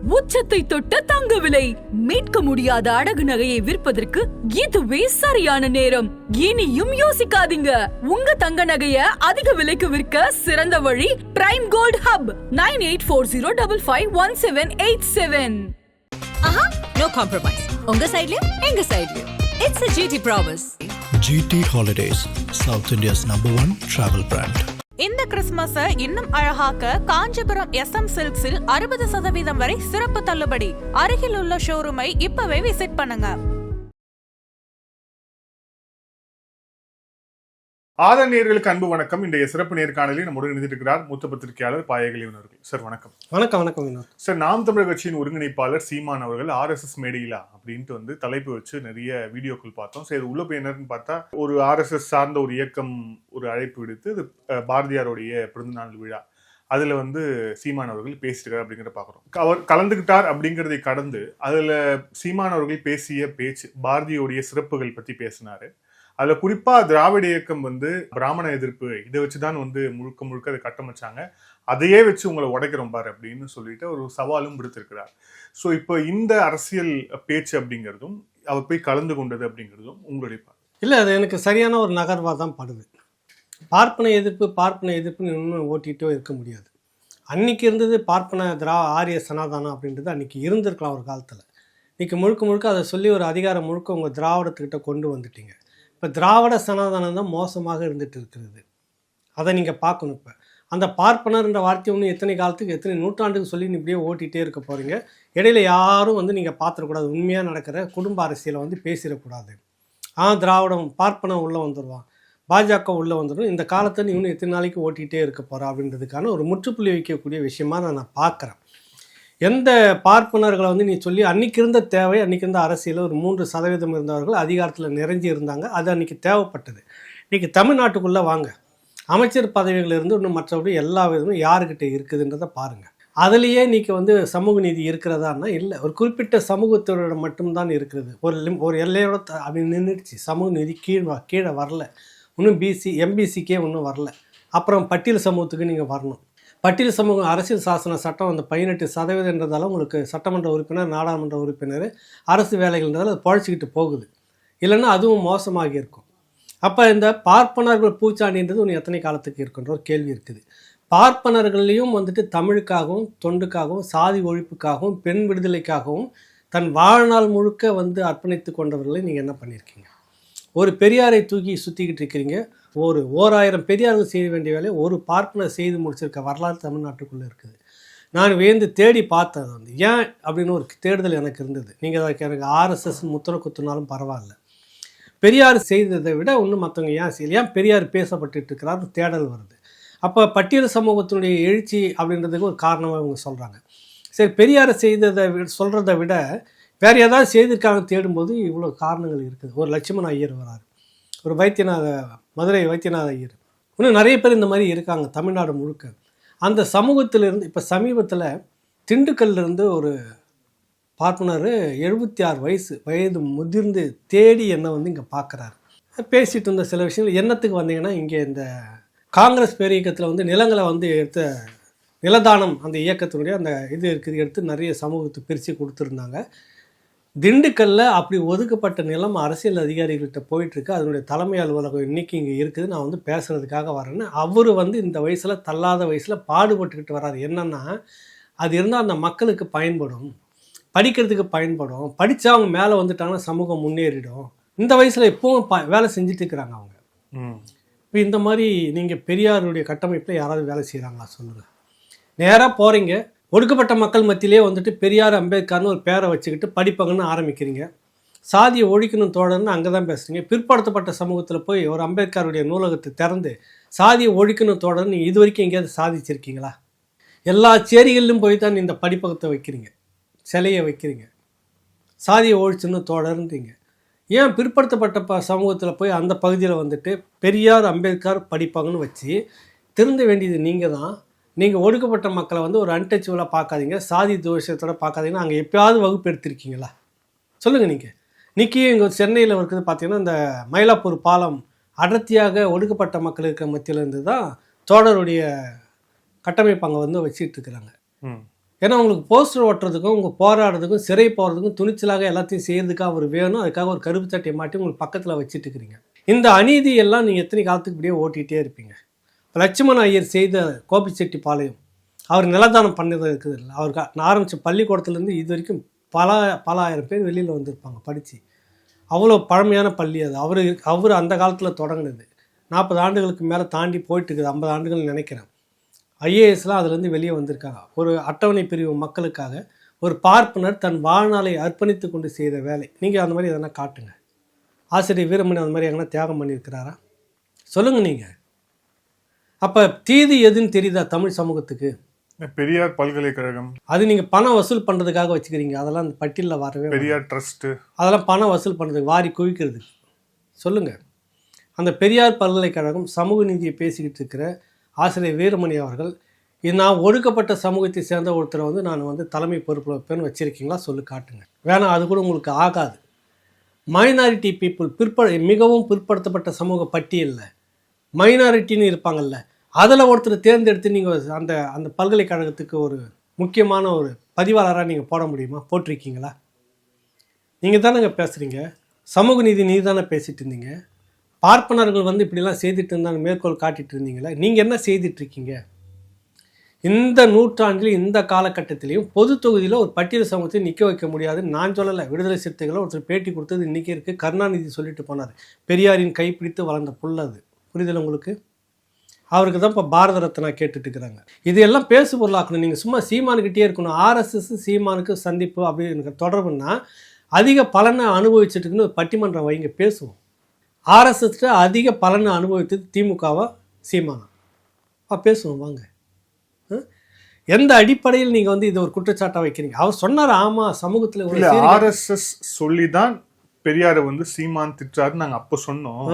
உச்சத்தை தொட்ட தங்க விலை. மீட்க முடியாத அடகு நகையை விற்பதற்கு இதுவே சரியான நேரம். இனியும் யோசிக்காதீங்க. உங்க தங்க நகைய அதிக விலைக்கு விற்க சிறந்த வழி பிரைம் கோல்ட் ஹப் 9840551787. ஆஹா, no compromise. உங்க சைடுலயும் எங்க சைடுலயும். It's a GT promise. GT Holidays, South India's #1 travel brand. இந்த கிறிஸ்துமஸை இன்னும் அழகாக்க காஞ்சிபுரம் SM சில்க்ஸில் 60% வரை சிறப்பு தள்ளுபடி. அருகில் உள்ள ஷோரூமை இப்பவே விசிட் பண்ணுங்க. ஆதரணியர்களுக்கு அன்பு வணக்கம். இன்றைய சிறப்பு நேர்காணலில் நம்முடன் இணைந்திருக்கிறார் மூத்த பத்திரிகையாளர் பாயகலிவன் அவர்கள். சார் வணக்கம். வணக்கம். சார், நாம் தமிழர் கட்சியின் ஒருங்கிணைப்பாளர் சீமான் அவர்கள் RSS மேடையிலா அப்படின்ட்டு தலைப்பு வச்சு நிறைய வீடியோக்கள் பார்த்தோம். சரி, உள்ள போய் என்னன்னு பார்த்தா ஒரு RSS சார்ந்த ஒரு இயக்கம் ஒரு அழைப்பு விடுத்து இது பாரதியாருடைய பிறந்தநாள் விழா, அதுல சீமான் அவர்கள் பேசியிருக்காரு அப்படிங்கிறத பாக்குறோம். அவர் கலந்துகிட்டார் அப்படிங்கிறதை கடந்து அதுல சீமான் அவர்கள் பேசிய பேச்சு பாரதியோடைய சிறப்புகள் பத்தி பேசினாரு. அதுல குறிப்பா திராவிட இயக்கம் பிராமண எதிர்ப்பு இதை வச்சுதான் முழுக்க முழுக்க அதை கட்டமைச்சாங்க, அதையே வச்சு உங்களை உடைக்கிறோம் பாரு அப்படின்னு சொல்லிட்டு ஒரு சவாலும் விடுத்திருக்கிறார். ஸோ இப்போ இந்த அரசியல் பேச்சு அப்படிங்கிறதும் அவர் போய் கலந்து கொண்டது அப்படிங்கிறதும் உங்களுடைய இல்லை, அது எனக்கு சரியான ஒரு நகர்வாக தான் படுது. பார்ப்பன எதிர்ப்புன்னு இன்னும் ஓட்டிகிட்டே இருக்க முடியாது. அன்னைக்கு இருந்தது பார்ப்பன ஆரிய சனாதானம் அப்படின்றது அன்னைக்கு இருந்திருக்கலாம் ஒரு காலத்தில். இன்னைக்கு முழுக்க முழுக்க அதை சொல்லி ஒரு அதிகாரம் முழுக்க உங்கள் திராவிடத்துக்கிட்ட கொண்டு வந்துட்டீங்க. இப்போ திராவிட சனாதனம் தான் மோசமாக இருந்துகிட்டு இருக்கிறது. அதை நீங்கள் பார்க்கணும். இப்போ அந்த பார்ப்பனர்ன்ற வார்த்தை ஒன்று எத்தனை காலத்துக்கு எத்தனை நூற்றாண்டுக்கு சொல்லி இப்படியே ஓட்டிகிட்டே இருக்க போகிறீங்க. இடையில யாரும் நீங்கள் பார்த்துடக்கூடாது. உண்மையாக நடக்கிற குடும்ப அரசியலை பேசிடக்கூடாது. திராவிடம் பார்ப்பனம் உள்ளே வந்துடுவான், பாஜக உள்ளே வந்துடும், இந்த காலத்தை நீ இன்னும் எத்தனை நாளைக்கு ஓட்டிகிட்டே இருக்க போகிறா அப்படின்றதுக்கான ஒரு முற்றுப்புள்ளி வைக்கக்கூடிய விஷயமாக நான் பார்க்குறேன். எந்த பார்ப்பனர்களை நீ சொல்லி அன்றைக்கி இருந்த தேவை, அன்றைக்கி இருந்த அரசியலில் ஒரு 3% இருந்தவர்கள் அதிகாரத்தில் நிறைஞ்சி இருந்தாங்க. அது அன்றைக்கி தேவைப்பட்டது. இன்றைக்கி தமிழ்நாட்டுக்குள்ளே வாங்க, அமைச்சர் பதவிகள் இருந்து இன்னும் மற்றபடி எல்லா விதமும் யாருக்கிட்ட இருக்குதுன்றதை பாருங்கள். அதுலேயே இன்றைக்கி சமூக நீதி இருக்கிறதான்னா இல்லை, ஒரு குறிப்பிட்ட சமூகத்தோட மட்டும்தான் இருக்கிறது. ஒரு எல்லையோட அப்படி நின்றுடுச்சு. சமூக நீதி கீழே வரல. இன்னும் MBCக்கே இன்னும் வரல. அப்புறம் பட்டியல் சமூகத்துக்கு நீங்கள் வரணும். பட்டியல் சமூகம் அரசியல் சாசன சட்டம் 18% உங்களுக்கு சட்டமன்ற உறுப்பினர், நாடாளுமன்ற உறுப்பினர், அரசு வேலைகள்ன்றதால் அது பழச்சிக்கிட்டு போகுது. இல்லைன்னா அதுவும் மோசமாகி இருக்கும். அப்போ இந்த பார்ப்பனர்கள் பூச்சாண்டின்றது ஒன்று எத்தனை காலத்துக்கு இருக்குன்ற ஒரு கேள்வி இருக்குது. பார்ப்பனர்களையும் தமிழுக்காகவும் தொண்டுக்காகவும் சாதி ஒழிப்புக்காகவும் பெண் விடுதலைக்காகவும் தன் வாழ்நாள் முழுக்க அர்ப்பணித்து கொண்டவர்களை நீங்கள் என்ன பண்ணியிருக்கீங்க? ஒரு பெரியாரை தூக்கி சுற்றிக்கிட்டு இருக்கிறீங்க. 1000 பெரியார்கள் செய்ய வேண்டிய வேலையை ஒரு பார்ப்பனர் செய்து முடிச்சிருக்க வரலாறு தமிழ்நாட்டுக்குள்ளே இருக்குது. நான் வேந்து தேடி பார்த்தது ஏன் அப்படின்னு ஒரு தேடுதல் எனக்கு இருந்தது. நீங்கள் எனக்கு RSS முத்திர குத்துனாலும் பரவாயில்ல, பெரியார் செய்ததை விட இன்னும் மற்றவங்க ஏன் செய்யல, ஏன் பெரியார் பேசப்பட்டு இருக்கிறார் தேடல் வருது. அப்போ பட்டியல் சமூகத்தினுடைய எழுச்சி அப்படின்றதுக்கு ஒரு காரணமாக இவங்க சொல்கிறாங்க. சரி, பெரியாரை செய்ததை சொல்கிறத விட வேறு ஏதாவது செய்திருக்காங்க தேடும்போது இவ்வளோ காரணங்கள் இருக்குது. ஒரு லட்சுமண ஐயர் வராரு, ஒரு மதுரை வைத்தியநாத ஐயர், இன்னும் நிறைய பேர் இந்த மாதிரி இருக்காங்க தமிழ்நாடு முழுக்க. அந்த சமூகத்திலிருந்து இப்போ சமீபத்தில் திண்டுக்கல்லிருந்து ஒரு பார்ப்பனர் 76 வயது முதிர்ந்து தேடி என்னை இங்கே பார்க்குறாரு. பேசிகிட்டு இருந்த சில விஷயங்கள் என்னத்துக்கு வந்தீங்கன்னா, இங்கே இந்த காங்கிரஸ் பேரியக்கத்தில் நிலங்களை எடுத்த நிலதானம் அந்த இயக்கத்தினுடைய அந்த இது இருக்குது, எடுத்து நிறைய சமூகத்துக்கு பிரித்து கொடுத்துருந்தாங்க. திண்டுக்கல்ல அப்படி ஒதுக்கப்பட்ட நிலம் அரசியல் அதிகாரிகள்கிட்ட போயிட்டுருக்கு. அதனுடைய தலைமை அலுவலகம் இன்றைக்கி இங்கே இருக்குது. நான் பேசுகிறதுக்காக வரேன்னு அவர் இந்த வயசில் தள்ளாத வயசில் பாடுபட்டுக்கிட்டு வர்றாரு. என்னென்னா, அது இருந்தால் அந்த மக்களுக்கு பயன்படும், படிக்கிறதுக்கு பயன்படும், படித்தா அவங்க மேலே வந்துட்டாங்கன்னா சமூகம் முன்னேறிடும். இந்த வயசில் எப்பவும் வேலை செஞ்சுட்டு இருக்கிறாங்க அவங்க. இப்போ இந்த மாதிரி நீங்கள் பெரியாருடைய கட்டமைப்பில் யாராவது வேலை செய்கிறாங்களா சொல்லுங்கள். நேராக போகிறீங்க, ஒடுக்கப்பட்ட மக்கள் மத்தியிலே பெரியார் அம்பேத்கர்னு ஒரு பேரை வச்சுக்கிட்டு படிப்பங்கன்னு ஆரம்பிக்கிறீங்க. சாதியை ஒழிக்கணும் தோழர்னு அங்கே தான் பேசுகிறீங்க. பிற்படுத்தப்பட்ட சமூகத்தில் போய் ஒரு அம்பேத்கருடைய நூலகத்தை திறந்து சாதியை ஒழிக்கணும் தோழர்னு நீங்கள் இது வரைக்கும் எங்கேயாவது சாதிச்சிருக்கீங்களா? எல்லா சேரிகளிலும் போய் தான் இந்த படிப்பகத்தை வைக்கிறீங்க, சிலையை வைக்கிறீங்க, சாதியை ஒழிச்சுன்னு தோழர்ன்றீங்க. ஏன் பிற்படுத்தப்பட்ட சமூகத்தில் போய் அந்த பகுதியில் பெரியார் அம்பேத்கர் படிப்பங்கன்னு வச்சு திருந்த வேண்டியது நீங்கள் தான். நீங்கள் ஒடுக்கப்பட்ட மக்களை ஒரு அன்டச்சபிளாக பார்க்காதீங்க, சாதி தோஷத்தோடு பார்க்காதீங்கன்னா அங்கே எப்போயாவது வகுப்பு எடுத்திருக்கீங்களா சொல்லுங்கள். நீங்கள் இன்றைக்கி இங்கே சென்னையில் இருக்குது பார்த்தீங்கன்னா, இந்த மயிலாப்பூர் பாலம் அடர்த்தியாக ஒடுக்கப்பட்ட மக்கள் இருக்கிற மத்தியில் இருந்து தான் தோழருடைய கட்டமைப்பு அங்கே வச்சுட்டு இருக்கிறாங்க. ஏன்னா உங்களுக்கு போஸ்டர் ஓட்டுறதுக்கும் உங்கள் போராடுறதுக்கும் சிறை போகிறதுக்கும் துணிச்சலாக எல்லாத்தையும் செய்யறதுக்காக அவர் வேணும். அதுக்காக ஒரு கருப்பு சட்டையை மாட்டி உங்களுக்கு பக்கத்தில் வச்சுட்டு இருக்கிறீங்க. இந்த அநீதி எல்லாம் நீங்கள் எத்தனை காலத்துக்கு இப்படியே ஓட்டிகிட்டே இருப்பீங்க. லட்சுமண ஐயர் செய்த கோபிச்செட்டிப்பாளையம் அவர் நிலதானம் பண்ணது இருக்குது இல்லை, அவருக்கு ஆரம்பித்த பள்ளிக்கூடத்துலேருந்து இது வரைக்கும் பல ஆயிரம் பேர் வெளியில் வந்திருப்பாங்க படித்து. அவ்வளோ பழமையான பள்ளி அது. அவர் அந்த காலத்தில் தொடங்கினது. 40 ஆண்டுகளுக்கு மேலே தாண்டி போயிட்டு இருக்குது, 50 ஆண்டுகள் நினைக்கிறேன். ஐஏஎஸ்லாம் அதுலேருந்து வெளியே வந்திருக்காங்க. ஒரு அட்டவணை பிரிவு மக்களுக்காக ஒரு பார்ப்பனர் தன் வாழ்நாளை அர்ப்பணித்து கொண்டு செய்த வேலை. நீங்கள் அந்த மாதிரி எதனா காட்டுங்க. ஆசிரியர் வீரமணி அந்த மாதிரி எங்கன்னா தியாகம் பண்ணியிருக்கிறாரா? சொல்லுங்கள் நீங்கள். அப்போ தீது எதுன்னு தெரியுதா தமிழ் சமூகத்துக்கு? பெரியார் பல்கலைக்கழகம் அது நீங்கள் பணம் வசூல் பண்ணுறதுக்காக வச்சுக்கிறீங்க. அதெல்லாம் அந்த பட்டியலில் வரவே பெரியார் ட்ரஸ்ட்டு அதெல்லாம் பணம் வசூல் பண்ணுறதுக்கு வாரி குவிக்கிறதுக்கு. சொல்லுங்கள். அந்த பெரியார் பல்கலைக்கழகம் சமூக நீதியை பேசிக்கிட்டு இருக்கிற ஆசிரியர் வீரமணி அவர்கள், இது நான் ஒடுக்கப்பட்ட சமூகத்தை சேர்ந்த ஒருத்தரை நான் தலைமை பொறுப்பு வைப்பேன்னு வச்சுருக்கீங்களா? சொல்லு காட்டுங்க. வேணாம், அது கூட உங்களுக்கு ஆகாது. மைனாரிட்டி பீப்புள் மிகவும் பிற்படுத்தப்பட்ட சமூக பட்டியலில் மைனாரிட்டின்னு இருப்பாங்கல்ல, அதில் ஒருத்தர் தேர்ந்தெடுத்து நீங்கள் அந்த பல்கலைக்கழகத்துக்கு ஒரு முக்கியமான ஒரு பதிவாளராக நீங்கள் போட முடியுமா? போட்டிருக்கீங்களா? நீங்கள் தானேங்க பேசுகிறீங்க. சமூக நீதி நீ தானே பேசிகிட்டு இருந்தீங்க. பார்ப்பனர்கள் இப்படிலாம் செய்துட்டு இருந்தாங்க, மேற்கோள் காட்டிகிட்டு இருந்தீங்களா? நீங்கள் என்ன செய்துட்ருக்கீங்க? இந்த நூற்றாண்டில் இந்த காலகட்டத்திலையும் பொது தொகுதியில் ஒரு பட்டியல் சமூகத்தை நிற்க வைக்க முடியாதுன்னு நான் சொல்லலை. விடுதலை சிறுத்தைகளை ஒருத்தர் பேட்டி கொடுத்தது இன்றைக்கி இருக்குது. கருணாநிதி சொல்லிட்டு போனார், பெரியாரின் கைப்பிடித்து வளர்ந்த புல் அது. புரிதல் உங்களுக்கு? அவருக்கு தான் இப்போ பாரத ரத்னா கேட்டுட்டு இருக்கிறாங்க. இதையெல்லாம் பேசு பொருளாக்கணும். நீங்கள் சும்மா சீமானுக்கிட்டே இருக்கணும். ஆர்எஸ்எஸ் சீமானுக்கு சந்திப்பு அப்படின்னு தொடர்புன்னா அதிக பலனை அனுபவிச்சுட்டுக்குன்னு ஒரு பட்டிமன்றம் வைங்க, பேசுவோம். ஆர்எஸ்எஸ்ட்டு அதிக பலனை அனுபவித்தது திமுகவா சீமானா? பேசுவோம் வாங்க. எந்த அடிப்படையில் நீங்கள் இது ஒரு குற்றச்சாட்டாக வைக்கிறீங்க? அவர் சொன்னார், ஆமாம் சமூகத்தில் ஆர்எஸ்எஸ் சொல்லி தான் பெரியாரை சீமான் திட்டாரு நாங்க அப்ப சொன்னோம்.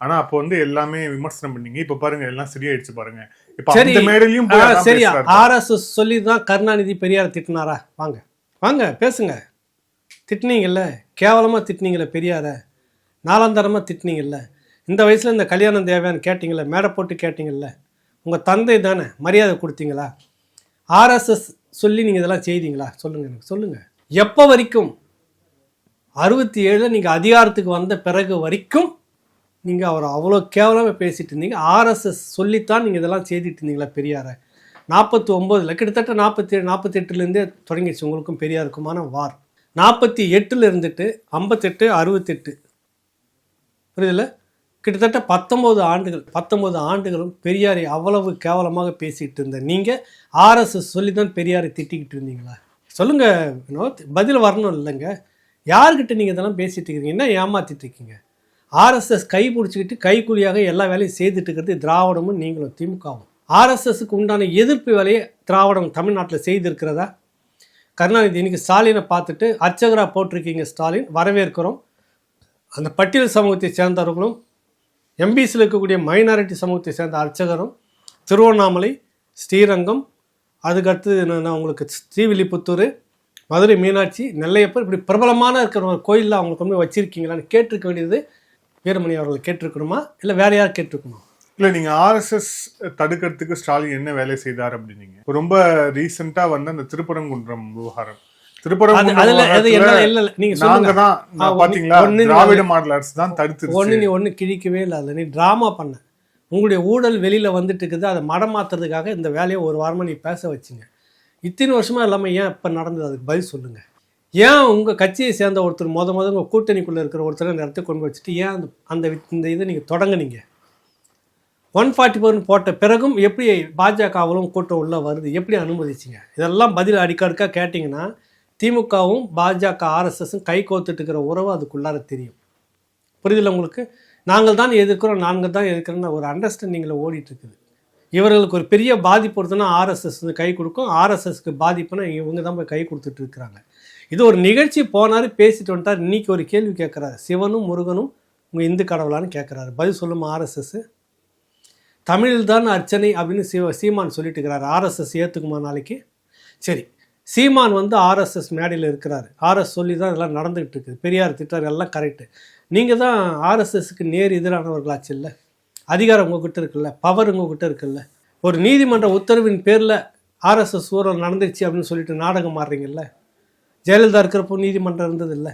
ஆனா அப்ப எல்லாமே விமர்சனம் பண்ணீங்க. இப்ப பாருங்க எல்லாம் சரியாயிடுச்சு பாருங்க. இப்ப அந்த மேடையிலும் சரியா ஆர்எஸ்எஸ் சொல்லி தான் கருணாநிதி பெரியாரை திட்டினாரா? வாங்க வாங்க பேசுங்க. திட்டினீங்கல்ல, கேவலமா திட்டினீங்கல்ல, பெரியாரை நாலாந்தரமா திட்டினீங்கல்ல. இந்த வயசுல இந்த கல்யாணம் தேவையான்னு கேட்டீங்கல்ல, மேடை போட்டு கேட்டீங்கல்ல. உங்க தந்தை தானே, மரியாதை கொடுத்தீங்களா? ஆர்எஸ்எஸ் சொல்லி நீங்க இதெல்லாம் செய்தீங்களா? சொல்லுங்க, எனக்கு சொல்லுங்க. எப்போ வரைக்கும் 67 நீங்கள் அதிகாரத்துக்கு வந்த பிறகு வரைக்கும் நீங்கள் அவர் அவ்வளோ கேவலமாக பேசிகிட்டு இருந்தீங்க. ஆர்எஸ்எஸ் சொல்லித்தான் நீங்கள் இதெல்லாம் செய்துட்டு இருந்தீங்களா பெரியாரை? 49 கிட்டத்தட்ட 48 தொடங்கிடுச்சு உங்களுக்கும் பெரியாருக்குமான வார். 48 இருந்துட்டு 58 68 புரியுதுல்ல? கிட்டத்தட்ட 19 ஆண்டுகளும் பெரியாரை அவ்வளவு கேவலமாக பேசிகிட்டு இருந்த நீங்கள் ஆர்எஸ்எஸ் சொல்லி தான் பெரியாரை திட்டிக்கிட்டு இருந்தீங்களா? சொல்லுங்கள் வினோத், பதில் வரணும் இல்லைங்க. யார்கிட்ட நீங்கள் இதெல்லாம் பேசிகிட்டு இருக்கிறீங்க? என்ன ஏமாற்றிட்டு இருக்கீங்க? ஆர்எஸ்எஸ் கை பிடிச்சிக்கிட்டு கைக்கூலியாக எல்லா வேலையும் செய்துட்டு இருக்கிறது திராவிடமும் நீங்களும் திமுகவும். ஆர்எஸ்எஸ்க்கு உண்டான எதிர்ப்பு வேலையை திராவிடம் தமிழ்நாட்டில் செய்திருக்கிறதா? கருணாநிதி இன்னைக்கு ஸ்டாலினை பார்த்துட்டு அர்ச்சகராக போட்டிருக்கீங்க. ஸ்டாலின் வரவேற்கிறோம். அந்த பட்டியல் சமூகத்தை சேர்ந்தவர்களும் எம்பிசியில் இருக்கக்கூடிய மைனாரிட்டி சமூகத்தை சேர்ந்த அர்ச்சகரும் திருவண்ணாமலை, ஸ்ரீரங்கம், அதுக்கடுத்து நான் உங்களுக்கு ஸ்ரீவில்லிபுத்தூர், மதுரை மீனாட்சி, நெல்லையப்பர், இப்படி பிரபலமான இருக்கிற ஒரு கோயிலில் அவங்க கொண்டு போய் வச்சிருக்கீங்களான்னு கேட்டிருக்க வேண்டியது வீரமணி அவர்கள் கேட்டிருக்கணுமா, இல்லை வேற யார் கேட்டிருக்கணுமா? இல்லை, நீங்கள் ஆர்எஸ்எஸ் தடுக்கிறதுக்கு ஸ்டாலின் என்ன வேலை செய்தார் அப்படின்னீங்க. ரொம்ப ரீசெண்டாக அந்த திருப்பரங்குன்றம் விவகாரம், ஒண்ணு கிழிக்கவே இல்லை. அதில் நீ டிராமா பண்ண, உங்களுடைய ஊழல் வெளியில வந்துட்டு இருக்குது. அதை மடம் மாத்துறதுக்காக இந்த வேலையை ஒரு வாரமா நீ பேச வச்சுங்க. இத்தனை வருஷமா இல்லாமல் ஏன் இப்போ நடந்தது? அதுக்கு பதில் சொல்லுங்க. ஏன் உங்கள் கட்சியை சேர்ந்த ஒருத்தர் உங்கள் கூட்டணிக்குள்ளே இருக்கிற ஒருத்தர் இந்த இடத்த கொண்டு வச்சுட்டு ஏன் இந்த இதை நீங்கள் தொடங்குனீங்க? 144 போட்ட பிறகும் எப்படி பாஜகவும் கூட்டம் உள்ளே வருது? எப்படி அனுமதிச்சிங்க? இதெல்லாம் பதில் அடிக்கடுக்காக கேட்டிங்கன்னா திமுகவும் பாஜக ஆர்எஸ்எஸும் கை கோத்துட்டு இருக்கிற உறவு அதுக்குள்ளார தெரியும். புரியுதில்ல உங்களுக்கு? நாங்கள் தான் எதிர்க்கிறோம், நாங்கள் தான் எதிர்க்கிறோன்னு ஒரு அண்டர்ஸ்டாண்டிங்கில் ஓடிட்டு இருக்குது. இவர்களுக்கு ஒரு பெரிய பாதிப்பு வருதுன்னா ஆர்எஸ்எஸ் கை கொடுக்கும், ஆர்எஸ்எஸ்க்கு பாதிப்புனா இவங்க தான் போய் கை கொடுத்துட்டு இருக்கிறாங்க. இது ஒரு நிகழ்ச்சி போனார், பேசிட்டு வந்துட்டார். இன்றைக்கி ஒரு கேள்வி கேட்குறாரு, சிவனும் முருகனும் உங்கள் இந்து கடவுளான்னு கேட்குறாரு. பதில் சொல்லுமா ஆர்எஸ்எஸ்? தமிழில் தான் அர்ச்சனை அப்படின்னு சீமான் சொல்லிட்டு இருக்கிறாரு. ஆர்எஸ்எஸ் ஏற்றுக்குமா நாளைக்கு? சரி, சீமான் ஆர்எஸ்எஸ் மேடையில் இருக்கிறாரு. ஆர்எஸ் சொல்லி தான் இதெல்லாம் நடந்துகிட்டு இருக்குது. பெரியார் திட்டார், எல்லாம் கரெக்டு. நீங்கள் தான் ஆர்எஸ்எஸ்க்கு நேர் எதிரானவர்களாச்சு இல்லை? அதிகாரம் உங்ககிட்ட இருக்குல்ல, பவர் உங்ககிட்ட இருக்குல்ல. ஒரு நீதிமன்ற உத்தரவின் பேரில் ஆர்எஸ்எஸ் ஊழல் நடந்துருச்சு அப்படின்னு சொல்லிட்டு நாடகம் மாறுறீங்கல்ல. ஜெயலலிதா இருக்கிறப்போ நீதிமன்றம் இருந்ததில்லை,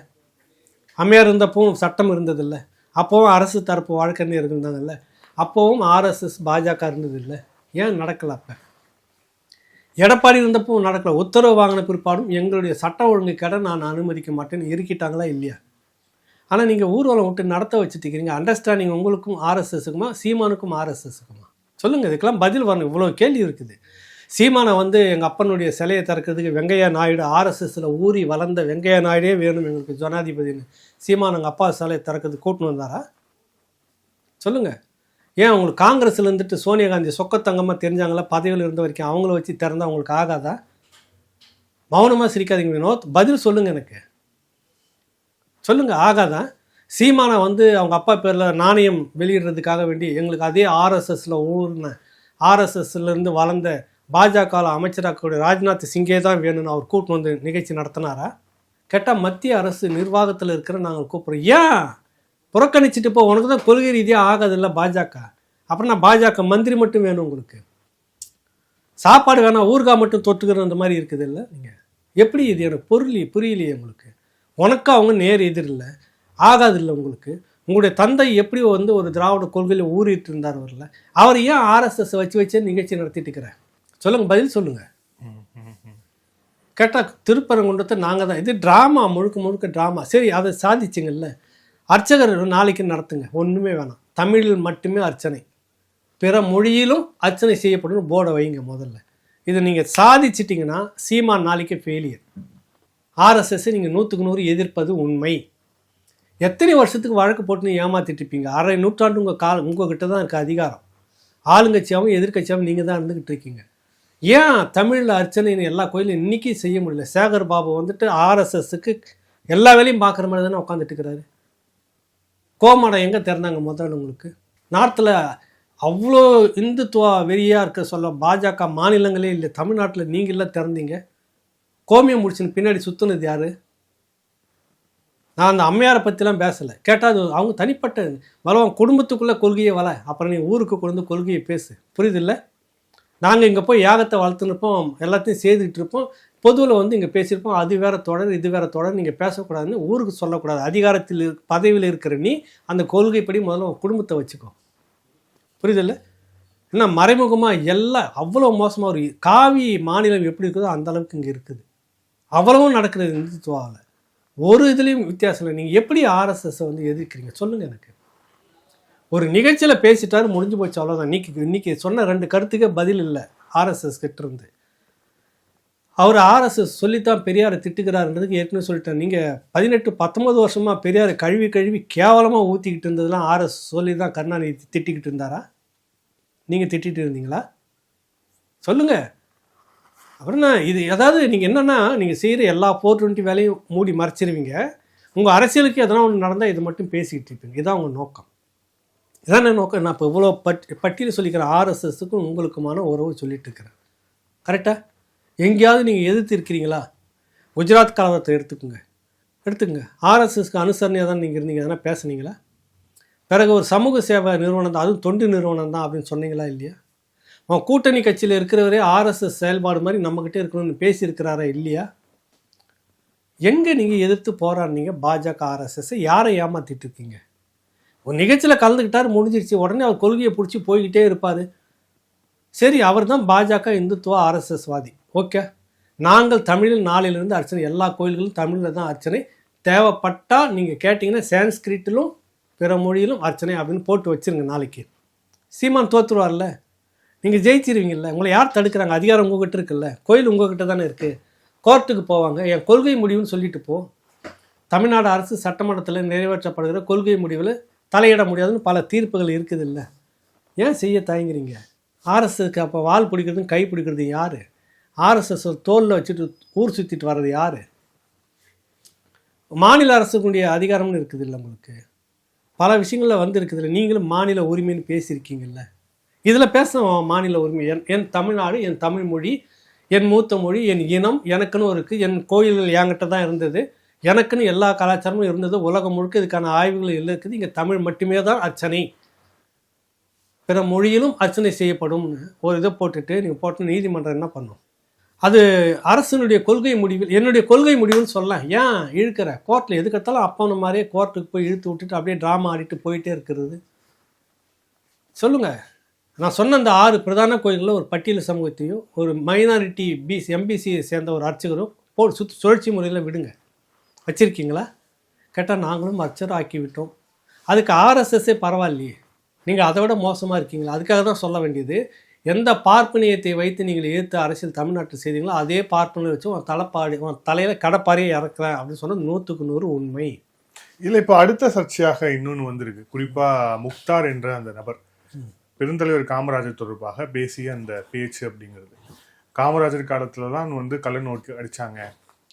அம்மையார் இருந்தப்போ சட்டம் இருந்ததில்லை, அப்போவும் அரசு தரப்பு வழக்கறிஞர் இருந்தாங்கல்ல, அப்போவும் ஆர்எஸ்எஸ் பாஜக இருந்ததில்லை. ஏன் நடக்கல? அப்போ எடப்பாடி இருந்தப்போ நடக்கல. உத்தரவு வாங்கின பிற்பாடும் எங்களுடைய சட்ட ஒழுங்கு கடை நான் அனுமதிக்க மாட்டேன்னு இருக்கிட்டாங்களா இல்லையா? ஆனால் நீங்கள் ஊர்வலம் விட்டு நடத்த வச்சுட்டுக்கிறீங்க. அண்டர்ஸ்டாண்டிங் உங்களுக்கும் ஆர்எஸ்எஸுக்குமா, சீமானுக்கும் ஆர்எஸ்எஸுக்குமா? சொல்லுங்கள், இதுக்கெல்லாம் பதில் வரணும். இவ்வளோ கேள்வி இருக்குது. சீமானை வந்து எங்கள் அப்பனுடைய சிலையை திறக்கிறதுக்கு வெங்கையா நாயுடு, ஆர்எஸ்எஸில் ஊறி வளர்ந்த வெங்கையா நாயுடே வேணும் எங்களுக்கு ஜனாதிபதினு சீமான் எங்கள் அப்பா சிலையை திறக்கிறது கூட்டின்னு வந்தாரா? சொல்லுங்கள். ஏன் உங்களுக்கு காங்கிரஸில் இருந்துட்டு சோனியா காந்தி சொக்கத்தங்கமாக தெரிஞ்சாங்களா? பதவியில் இருந்த வரைக்கும் அவங்கள வச்சு திறந்தால் உங்களுக்கு ஆகாதா? மௌனமாக சிரிக்காதீங்க வினோத், பதில் சொல்லுங்கள் எனக்கு. சொல்லுங்கள், ஆகாதா? சீமானை வந்து அவங்க அப்பா பேரில் நாணயம் வெளியிடுறதுக்காக வேண்டி எங்களுக்கு அதே ஆர்எஸ்எஸில் ஊர்ன ஆர்எஸ்எஸ்லேருந்து வளர்ந்த பாஜகவில் அமைச்சராக்கூடிய ராஜ்நாத் சிங்கே தான் வேணும்னு அவர் கூட்டின்னு வந்து நிகழ்ச்சி நடத்தினாரா? கேட்டால் மத்திய அரசு நிர்வாகத்தில் இருக்கிற நாங்கள் கூப்பிட்றோம். ஏன் புறக்கணிச்சிட்டு போ, உனக்கு தான் கொள்கை ரீதியாக ஆகாதில்ல பாஜக. அப்புறம் நான் பாஜக மந்திரி மட்டும் வேணும் உங்களுக்கு, சாப்பாடு வேணாம் ஊறுகாய் மட்டும் தொட்டுக்கிற அந்த மாதிரி இருக்குது இல்லை? நீங்கள் எப்படி இது எனக்கு புரியலையே உங்களுக்கு. உனக்கு அவங்க நேர் எதிர் இல்லை, ஆகாதில்லை உங்களுக்கு. உங்களுடைய தந்தை எப்படி வந்து ஒரு திராவிட கொள்கையில் ஊறிட்டு இருந்தார் வரல, அவர் ஏன் ஆர்எஸ்எஸ் வச்சு நிகழ்ச்சி நடத்திட்டு இருக்கிறேன்? சொல்லுங்கள், பதில் சொல்லுங்கள். கேட்டால் திருப்பரங்குன்றத்தை நாங்கள் தான், இது ட்ராமா, முழுக்க ட்ராமா. சரி, அதை சாதிச்சிங்கல்ல. அர்ச்சகர் நாளைக்கு நடத்துங்க, ஒன்றுமே வேணாம், தமிழில் மட்டுமே அர்ச்சனை, பிற மொழியிலும் அர்ச்சனை செய்யப்படும் போர்டை வைங்க முதல்ல. இதை நீங்கள் சாதிச்சிட்டிங்கன்னா சீமான் நாளைக்கு ஃபெயிலியர். ஆர்எஸ்எஸ் நீங்கள் 100க்கு 100 எதிர்ப்பது உண்மை. எத்தனை வருஷத்துக்கு வழக்கு போட்டுன்னு ஏமாற்றிட்டு இருப்பீங்க? அரை நூற்றாண்டு உங்ககிட்ட தான் இருக்குது அதிகாரம். ஆளுங்கட்சியாகவும் எதிர்கட்சியாகவும் நீங்கள் தான் இருந்துக்கிட்டு இருக்கீங்க. ஏன் தமிழில் அர்ச்சனைன்னு எல்லா கோயிலும் இன்றைக்கி செய்ய முடியல? சேகர் பாபு வந்துட்டு ஆர்எஸ்எஸ்க்கு எல்லா வேலையும் பார்க்குற மாதிரி தானே உட்காந்துட்டு இருக்கிறாரு. கோமாடம் எங்கே திறந்தாங்க முதல்ல உங்களுக்கு? நார்த்தில் அவ்வளோ இந்துத்துவா வெறியாக இருக்க சொல்ல பாஜக மாநிலங்களே இல்லை, தமிழ்நாட்டில் நீங்கள்லாம் திறந்தீங்க. கோமியம் முடிச்சுன்னு பின்னாடி சுற்றுனது யார்? நான் அந்த அம்மையாரை பற்றிலாம் பேசலை. கேட்டால் அது அவங்க தனிப்பட்ட வளவன் குடும்பத்துக்குள்ளே கொள்கையை வள, அப்புறம் நீ ஊருக்கு கொண்டு கொள்கையை பேசு, புரியுதில்ல? நாங்கள் இங்கே போய் யாகத்தை வளர்த்துனுப்போம், எல்லாத்தையும் செய்துக்கிட்டு இருப்போம், பொதுவில் வந்து இங்கே பேசியிருப்போம், அது வேறு தொடர் இது வேறு தொடர், நீங்கள் பேசக்கூடாதுன்னு ஊருக்கு சொல்லக்கூடாது. அதிகாரத்தில் பதவியில் இருக்கிற நீ அந்த கொள்கைப்படி முதல்ல குடும்பத்தை வச்சுக்கோ, புரியுதில்ல? என்ன மறைமுகமாக எல்லாம் அவ்வளோ மோசமாக ஒரு காவி மாநிலம் எப்படி இருக்குதோ அந்த அளவுக்கு இங்கே இருக்குது. அவ்வளவும் நடக்கிறது இந்துத்துவாவில். ஒரு இதுலேயும் வித்தியாசம் இல்லை. நீங்கள் எப்படி ஆர்எஸ்எஸை வந்து எதிர்க்கிறீங்க சொல்லுங்கள் எனக்கு. ஒரு நிகழ்ச்சியில் பேசிட்டாரு, முடிஞ்சு போச்சு, அவ்வளோதான். இன்னைக்கு சொன்ன 2 கருத்துக்கே பதில் இல்லை ஆர்எஸ்எஸ் கிட்டேருந்து. அவர் ஆர்எஸ்எஸ் சொல்லித்தான் பெரியாரை திட்டுக்கிறாருன்றதுக்கு ஏற்கனவே சொல்லிட்டேன். நீங்கள் 18-19 வருஷமாக பெரியாரை கழுவி கேவலமாக ஊற்றிக்கிட்டு இருந்ததுலாம் ஆர்எஸ் சொல்லி தான் கருணாநிதி திட்டிக்கிட்டு இருந்தாரா? நீங்கள் திட்டிகிட்டு இருந்தீங்களா? சொல்லுங்கள். அப்புறம்னா இது அதாவது நீங்கள் என்னென்னா, நீங்கள் செய்கிற எல்லா 420 வேலையும் மூடி மறைச்சிருவீங்க. உங்கள் அரசியலுக்கு எதனா ஒன்று நடந்தால் இதை மட்டும் பேசிக்கிட்டு இருப்பீங்க. இதான் உங்கள் நோக்கம். இதான நோக்கம். நான் இப்போ இவ்வளோ பட்டியல் சொல்லிக்கிறேன். ஆர்எஸ்எஸுக்கும் உங்களுக்குமான உறவு சொல்லிட்டு இருக்கிறேன். கரெக்டாக? எங்கேயாவது நீங்கள் எதிர்த்து இருக்கிறீங்களா? குஜராத் கலவரத்தை எடுத்துக்கோங்க. ஆர்எஸ்எஸ்க்கு அனுசரணையாக தான் நீங்கள் இருந்தீங்க, எதனா பேசுனீங்களா? பிறகு ஒரு சமூக சேவை நிறுவனம் தான், அதுவும் தொண்டு நிறுவனம் தான் அப்படின்னு சொன்னீங்களா இல்லையா? அவன் கூட்டணி கட்சியில் இருக்கிறவரே ஆர்எஸ்எஸ் செயல்பாடு மாதிரி நம்மக்கிட்டே இருக்கணும்னு பேசியிருக்கிறாரா இல்லையா? எங்கே நீங்கள் எதிர்த்து போராடினீங்க? பாஜக ஆர்எஸ்எஸ்ஸை யாரை ஏமாற்றிட்டு இருக்கீங்க? ஒரு நிகழ்ச்சியில் கலந்துக்கிட்டார், முடிஞ்சிருச்சு. உடனே அவர் கொள்கையை பிடிச்சி போய்கிட்டே இருப்பார். சரி, அவர் தான் பாஜக இந்துத்துவ ஆர்எஸ்எஸ் வாதி. ஓகே, நாங்கள் தமிழில் நாளிலிருந்து அர்ச்சனை, எல்லா கோயில்களும் தமிழில் தான் அர்ச்சனை, தேவைப்பட்டால் நீங்கள் கேட்டிங்கன்னா சான்ஸ்கிரிட்டிலும் பிற மொழியிலும் அர்ச்சனை அப்படின்னு போட்டு வச்சுருங்க. நாளைக்கு சீமான் தோற்றுருவார்ல, நீங்கள் ஜெயிச்சிருவீங்கல்ல. உங்களை யார் தடுக்கிறாங்க? அதிகாரம் உங்கள்கிட்ட இருக்குல்ல, கோயில் உங்கள்கிட்ட தானே இருக்குது. கோர்ட்டுக்கு போவாங்க, என் கொள்கை முடிவுன்னு சொல்லிட்டு போ. தமிழ்நாடு அரசு சட்டமன்றத்தில் நிறைவேற்றப்படுகிற கொள்கை முடிவில் தலையிட முடியாதுன்னு பல தீர்ப்புகள் இருக்குது இல்லை? ஏன் செய்ய தயங்குறீங்க? ஆர்எஸ்எஸ்க்கு அப்போ வால் பிடிக்கிறதும் கை பிடிக்கிறது யார்? ஆர்எஸ்எஸ் தோலில் வச்சுட்டு ஊர் சுற்றிட்டு வர்றது யார்? மாநில அரசுக்குடைய அதிகாரம்னு இருக்குது இல்லை உங்களுக்கு? பல விஷயங்களில் வந்து இருக்குதுல்ல. நீங்களும் மாநில உரிமைன்னு பேசியிருக்கீங்கல்ல. இதில் பேச மாநில உரிமை, என் தமிழ்நாடு, என் தமிழ் மொழி, என் மூத்த மொழி, என் இனம் எனக்குன்னு இருக்குது, என் கோயில்கள் என்கிட்ட தான் இருந்தது, எனக்குன்னு எல்லா கலாச்சாரமும் இருந்தது, உலகம் முழுக்க இதுக்கான ஆய்வுகள் எல்லாம் இருக்குது, இங்கே தமிழ் மட்டுமே தான் அர்ச்சனை, பிற மொழியிலும் அர்ச்சனை செய்யப்படும்னு ஒரு இதை போட்டுட்டு நீங்கள் போட்டு நீதிமன்றம் என்ன பண்ணும்? அது அரசனுடைய கொள்கை முடிவில் என்னுடைய கொள்கை முடிவுன்னு சொல்லலாம். ஏன் இழுக்கிற கோர்ட்டில் எதுக்கத்தாலும் அப்பன மாதிரியே கோர்ட்டுக்கு போய் இழுத்து விட்டுட்டு அப்படியே ட்ராமா ஆடிட்டு போயிட்டே இருக்கிறது? சொல்லுங்கள். நான் சொன்ன அந்த 6 பிரதான கோயில்களில் ஒரு பட்டியல் சமூகத்தையும் ஒரு மைனாரிட்டி எம்பிசியை சேர்ந்த ஒரு அர்ச்சகரும் சுழற்சி முறையில் விடுங்க. வச்சுருக்கீங்களா? கேட்டால் நாங்களும் அர்ச்சகர் ஆக்கி விட்டோம். அதுக்கு ஆர்எஸ்எஸ்ஸே பரவாயில்லையே, நீங்கள் அதை விட மோசமாக இருக்கீங்களா? அதுக்காக தான் சொல்ல வேண்டியது. எந்த பார்ப்பனியத்தை வைத்து நீங்கள் எதிர்த்து அரசியல் தமிழ்நாட்டில் செய்தீங்களோ அதே பார்ப்பனியை வச்சு உன் தலையில் கடப்பாரியை இறக்குறேன் அப்படின்னு சொன்னால் 100க்கு 100 உண்மை. இல்லை, இப்போ அடுத்த சர்ச்சையாக இன்னொன்று வந்திருக்கு. குறிப்பாக முக்தார் என்ற அந்த நபர் பெருந்தலைவர் காமராஜர் தொடர்பாக பேசிய அந்த பேச்சு அப்படிங்கிறது, காமராஜர் காலத்தில் தான் கள்ள நோட்டு அடித்தாங்க,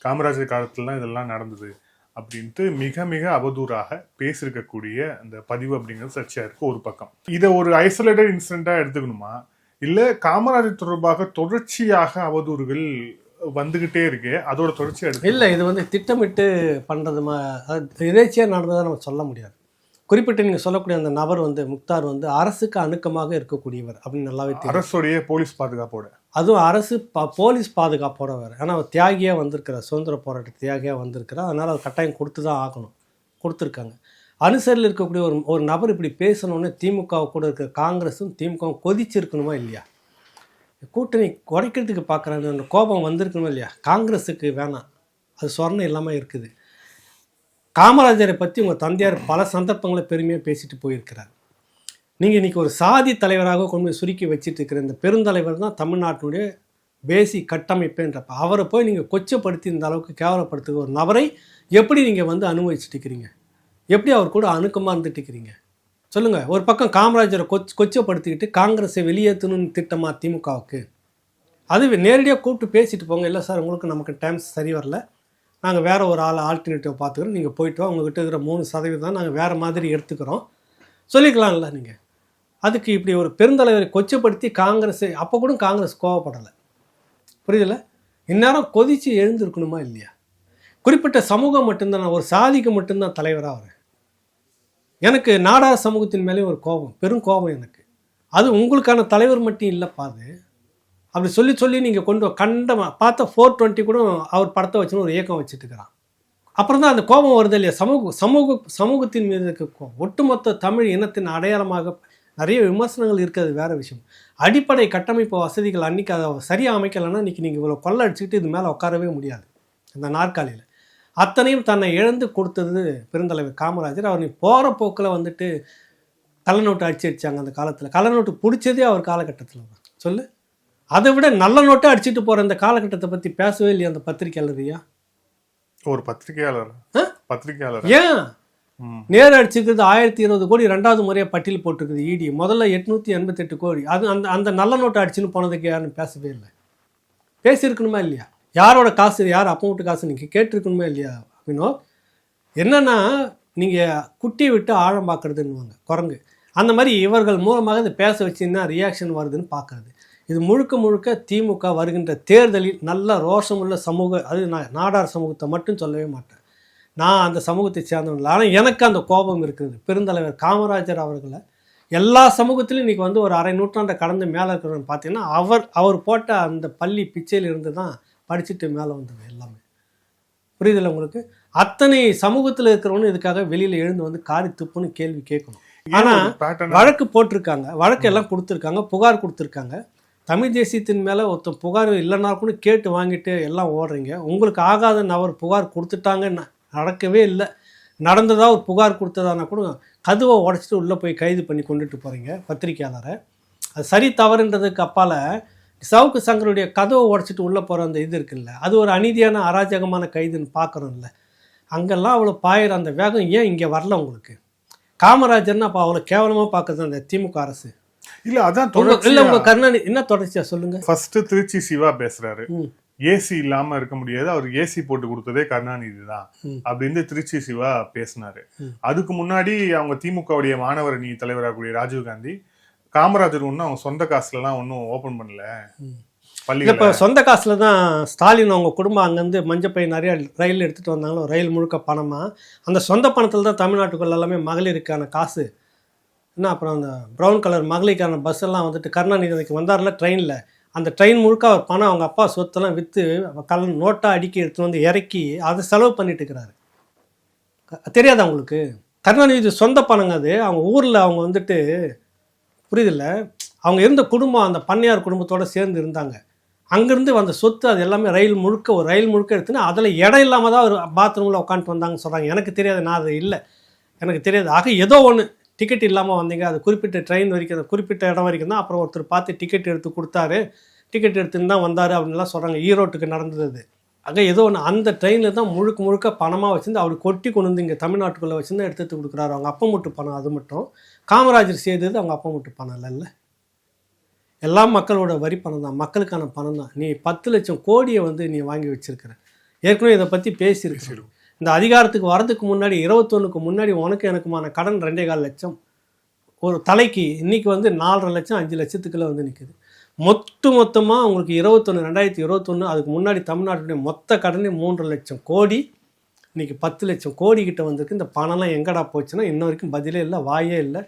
காமராஜர் காலத்தில் தான் இதெல்லாம் நடந்தது அப்படின்ட்டு மிக மிக அவதூறாக பேசியிருக்கக்கூடிய அந்த பதிவு அப்படிங்கிறது சர்ச்சையாக இருக்குது ஒரு பக்கம். இதை ஒரு ஐசோலேட்டட் இன்சிடெண்ட்டாக எடுத்துக்கணுமா, இல்லை காமராஜர் தொடர்பாக தொடர்ச்சியாக அவதூறுகள் வந்துக்கிட்டே இருக்கு, அதோட தொடர்ச்சியாக எடுத்து? இல்லை, இது திட்டமிட்டு பண்ணுறது எதேச்சியாக நடந்ததாக நம்ம சொல்ல முடியாது. குறிப்பிட்டு நீங்கள் சொல்லக்கூடிய அந்த நபர் முக்தார் அரசுக்கு அணுக்கமாக இருக்கக்கூடியவர் அப்படின்னு நல்லாவே தெரியும். அரசுடைய போலீஸ் பாதுகாப்போட, அதுவும் அரசு போலீஸ் பாதுகாப்போட வேறு. ஆனால் அவர் தியாகியாக வந்திருக்கிறார், சுதந்திர போராட்ட தியாகியாக வந்திருக்கிறார். அதனால் அவர் கட்டாயம் கொடுத்து தான் ஆகணும், கொடுத்துருக்காங்க. அனுசரில் இருக்கக்கூடிய ஒரு நபர் இப்படி பேசணுன்னு திமுக கூட இருக்கிற காங்கிரஸும் திமுகவும் கொதிச்சிருக்கணுமா இல்லையா? கூட்டணி குறைக்கிறதுக்கு பார்க்குறாங்க, அந்த கோபம் வந்திருக்கணுமா இல்லையா? காங்கிரஸுக்கு வேணாம், அது சொர்ணம் இல்லாமல் இருக்குது. காமராஜரை பற்றி உங்கள் தந்தையார் பல சந்தர்ப்பங்களை பெருமையாக பேசிட்டு போயிருக்கிறார். நீங்கள் இன்றைக்கி ஒரு சாதி தலைவராக கொண்டு போய் சுருக்கி வச்சுட்டு இருக்கிற இந்த பெருந்தலைவர் தான் தமிழ்நாட்டினுடைய பேசிக் கட்டமைப்புன்றப்ப அவரை போய் நீங்கள் கொச்சப்படுத்தி இந்த அளவுக்கு கேவலப்படுத்துகிற ஒரு நபரை எப்படி நீங்கள் அனுபவிச்சுட்டு இருக்கிறீங்க? எப்படி அவர் கூட அணுக்கமாக இருந்துட்டு இருக்கிறீங்க? சொல்லுங்கள். ஒரு பக்கம் காமராஜரை கொச்சப்படுத்திக்கிட்டு காங்கிரஸை வெளியேற்றணும்னு திட்டமா திமுகவுக்கு? அது நேரடியாக கூப்பிட்டு பேசிட்டு போங்க. இல்லை சார், உங்களுக்கு நமக்கு டைம்ஸ் சரி வரல, நாங்கள் வேறு ஒரு ஆல்டர்னேட்டிவ் பார்த்துக்கிறோம், நீங்கள் போயிட்டு வா, உங்கள்கிட்ட இருக்கிற 3% நாங்கள் வேறு மாதிரி எடுத்துக்கிறோம் சொல்லிக்கலாம்ல நீங்கள். அதுக்கு இப்படி ஒரு பெருந்தலைவரை கொச்சப்படுத்தி காங்கிரஸை அப்போ கூட காங்கிரஸ் கோவப்படலை, புரியுதில்ல? இந்நேரம் கொதித்து எழுந்திருக்கணுமா இல்லையா? குறிப்பிட்ட சமூகம் மட்டும்தான், ஒரு சாதிக்கு மட்டும்தான் தலைவராக வரேன். எனக்கு நாடார் சமூகத்தின் மேலே ஒரு கோபம், பெரும் கோபம் எனக்கு. அது உங்களுக்கான தலைவர் மட்டும் இல்லைப்பா. அது அப்படி சொல்லி நீங்கள் கொண்டு கண்டமாக பார்த்தா 420 கூட அவர் படத்தை வச்சுன்னு ஒரு இயக்கம் வச்சுட்டு இருக்கிறான். அப்புறம் தான் அந்த கோபம் வருது இல்லையா? சமூகத்தின் மீது இருக்க ஒட்டுமொத்த தமிழ் இனத்தின் அடையாளமாக நிறைய விமர்சனங்கள் இருக்கிறது வேறு விஷயம். அடிப்படை கட்டமைப்பு வசதிகள் அன்றைக்கி அதை சரியாக அமைக்கலைன்னா இன்றைக்கி நீங்கள் இவ்வளோ கொள்ளை அடிச்சுக்கிட்டு இது மேலே உட்காரவே முடியாது. இந்த நாற்காலியில் அத்தனையும் தன்னை இழந்து கொடுத்தது பெருந்தலைவர் காமராஜர். அவர் போகிற போக்கில் கள்ளநோட்டு அடிச்சாங்க. அந்த காலத்தில் கள்ளநோட்டு பிடிச்சதே அவர் காலகட்டத்தில் சொல்லு. அதை விட நல்ல நோட்டை அடிச்சுட்டு போகிற இந்த காலகட்டத்தை பற்றி பேசவே இல்லையா அந்த பத்திரிகையாளரையா? ஒரு பத்திரிகையாளர் ஏன் நேரு அடிச்சுக்கிறது 1020 கோடி 2வது முறையாக பட்டியல் போட்டிருக்குது இடி. முதல்ல 888 கோடி. அது அந்த நல்ல நோட்டை அடிச்சுன்னு போனதுக்கு யாருன்னு பேசவே இல்லை. பேசியிருக்கணுமா இல்லையா? யாரோட காசு, யார் அப்போ விட்டு காசு நீங்கள் கேட்டிருக்கணுமா இல்லையா? அப்படின்னோ என்னென்னா நீங்கள் குட்டியை விட்டு ஆழம் பார்க்குறதுன்னுவாங்க குரங்கு. அந்த மாதிரி இவர்கள் மூலமாக இதை பேச வச்சுன்னா ரியாக்ஷன் வருதுன்னு பார்க்குறது. இது முழுக்க திமுக வருகின்ற தேர்தலில் நல்ல ரோஷமுள்ள சமூக, அது நாடார் சமூகத்தை மட்டும் சொல்லவே மாட்டேன், நான் அந்த சமூகத்தை சேர்ந்தவங்க. ஆனால் எனக்கு அந்த கோபம் இருக்குது. பெருந்தலைவர் காமராஜர் அவர்களை எல்லா சமூகத்திலும் இன்றைக்கி ஒரு அரை நூற்றாண்டை கடந்து மேலே இருக்கிறவங்க பார்த்தீங்கன்னா அவர் போட்ட அந்த பள்ளி பிச்சையில் இருந்து தான் படிச்சுட்டு மேலே வந்தது எல்லாமே. புரியுதில்ல உங்களுக்கு? அத்தனை சமூகத்தில் இருக்கிறவனு இதுக்காக வெளியில் எழுந்து காரி துப்புன்னு கேள்வி கேட்கணும். ஆனால் வழக்கு போட்டிருக்காங்க, வழக்கு எல்லாம் கொடுத்துருக்காங்க, புகார் கொடுத்துருக்காங்க. தமிழ் தேசியத்தின் மேலே ஒருத்தன் புகார் இல்லைன்னா கூட கேட்டு வாங்கிட்டு எல்லாம் ஓடுறீங்க. உங்களுக்கு ஆகாத நபர் புகார் கொடுத்துட்டாங்க, நடக்கவே இல்லை, நடந்ததாக ஒரு புகார் கொடுத்ததானா கூட கதவை உடச்சிட்டு உள்ளே போய் கைது பண்ணி கொண்டுட்டு போகிறீங்க பத்திரிக்கையாளரை. அது சரி தவறுன்றதுக்கு அப்பால் சவுக்கு சங்கருடைய கதவை உடச்சிட்டு உள்ளே போகிற அந்த இது இருக்குல்ல, அது ஒரு அநீதியான அராஜகமான கைதுன்னு பார்க்குறோம்ல. அங்கெல்லாம் அவ்வளோ பாயிற அந்த வேகம் ஏன் இங்கே வரல உங்களுக்கு? காமராஜர்னா அப்போ அவ்வளோ கேவலமாக பார்க்குறது அந்த திமுக அரசு இல்லை? அதான் இல்லை, உங்க கருணாநிதி என்ன தொடர்ச்சியா சொல்லுங்க. ஃபர்ஸ்ட் திருச்சி சிவா பேசுறாரு, ஏசி இல்லாம இருக்க முடியாது, அவர் ஏசி போட்டு கொடுத்ததே கருணாநிதி தான் அப்படின்னு திருச்சி சிவா பேசினாரு. அதுக்கு முன்னாடி அவங்க திமுகவுடைய மாணவர் அணி தலைவராகக்கூடிய ராஜீவ்காந்தி, காமராஜர் ஒன்றும் அவங்க சொந்த காசுலலாம் ஒன்றும் ஓப்பன் பண்ணல பள்ளி. இப்போ சொந்த காசுல தான் ஸ்டாலின் அவங்க குடும்பம் அங்கேருந்து மஞ்சப்பை நிறைய ரயில் எடுத்துட்டு வந்தாங்களோ, ரயில் முழுக்க பணமாக அந்த சொந்த பணத்தில் தான் தமிழ்நாட்டுக்குள்ள எல்லாமே மகளிருக்கான காசு என்ன. அப்புறம் அந்த ப்ரௌன் கலர் மகளிருக்கான பஸ் எல்லாம் கருணாநிதிக்கு வந்தார்ல ட்ரெயினில், அந்த ட்ரெயின் முழுக்க அவர் பணம் அவங்க அப்பா சொத்தெல்லாம் விற்று நோட்டாக அடுக்கி எடுத்துகிட்டு வந்து இறக்கி அதை செலவு பண்ணிட்டு இருக்கிறாரு. தெரியாதா உங்களுக்கு? கருணாநிதி சொந்த பணங்க அது. அவங்க ஊரில் அவங்க வந்துட்டு புரியுதில்ல, அவங்க இருந்த குடும்பம் அந்த பண்ணையார் குடும்பத்தோடு சேர்ந்து இருந்தாங்க. அங்கேருந்து வந்த சொத்து அது எல்லாமே ஒரு ரயில் முழுக்க எடுத்துன்னா அதில் இடம் இல்லாமல் தான் ஒரு பாத்ரூமில் உட்காந்துட்டு வந்தாங்கன்னு சொல்கிறாங்க. எனக்கு தெரியாது, நான் அது இல்லை, எனக்கு தெரியாது. ஆக ஏதோ ஒன்று டிக்கெட் இல்லாமல் வந்தீங்க, அது குறிப்பிட்ட ட்ரெயின் வரைக்கும், அது குறிப்பிட்ட இடம் வரைக்கும் தான். அப்புறம் ஒருத்தர் பார்த்து டிக்கெட் எடுத்து கொடுத்தாரு, டிக்கெட் எடுத்துன்னு தான் வந்தார் அப்படின்லாம் சொல்கிறாங்க. ஈரோட்டுக்கு நடந்தது அது. ஆக ஏதோ ஒன்று அந்த ட்ரெயினில் தான் முழுக்க பணமாக வச்சுருந்து அவர் கொட்டி கொண்டு வந்து இங்கே தமிழ்நாட்டுக்குள்ளே வச்சுருந்து எடுத்து கொடுக்குறாரு. அவங்க அப்பா மட்டும் பணம். அது மட்டும் காமராஜர் செய்தது அவங்க அப்பா மட்டும் பணம் இல்லைல்ல, எல்லா மக்களோட வரி பணம் தான், மக்களுக்கான பணம் தான். நீ 10 லட்சம் கோடியை வந்து நீ வாங்கி வச்சிருக்கிற. ஏற்கனவே இதை பற்றி பேசியிருக்கிறேன். இந்த அதிகாரத்துக்கு வரதுக்கு முன்னாடி 21க்கு முன்னாடி உனக்கு எனக்குமான கடன் 2.25 லட்சம் ஒரு தலைக்கு. இன்றைக்கி வந்து 4.5 லட்சம் 5 லட்சத்துக்குள்ளே வந்து நிற்குது. மொத்தமாக உங்களுக்கு 2021 அதுக்கு முன்னாடி தமிழ்நாட்டுடைய மொத்த கடனே 3 லட்சம் கோடி. இன்றைக்கி 10 லட்சம் கோடி கிட்ட வந்திருக்கு. இந்த பணம்லாம் எங்கடா போச்சுன்னா இன்ன வரைக்கும் பதிலே இல்லை, வாயே இல்லை.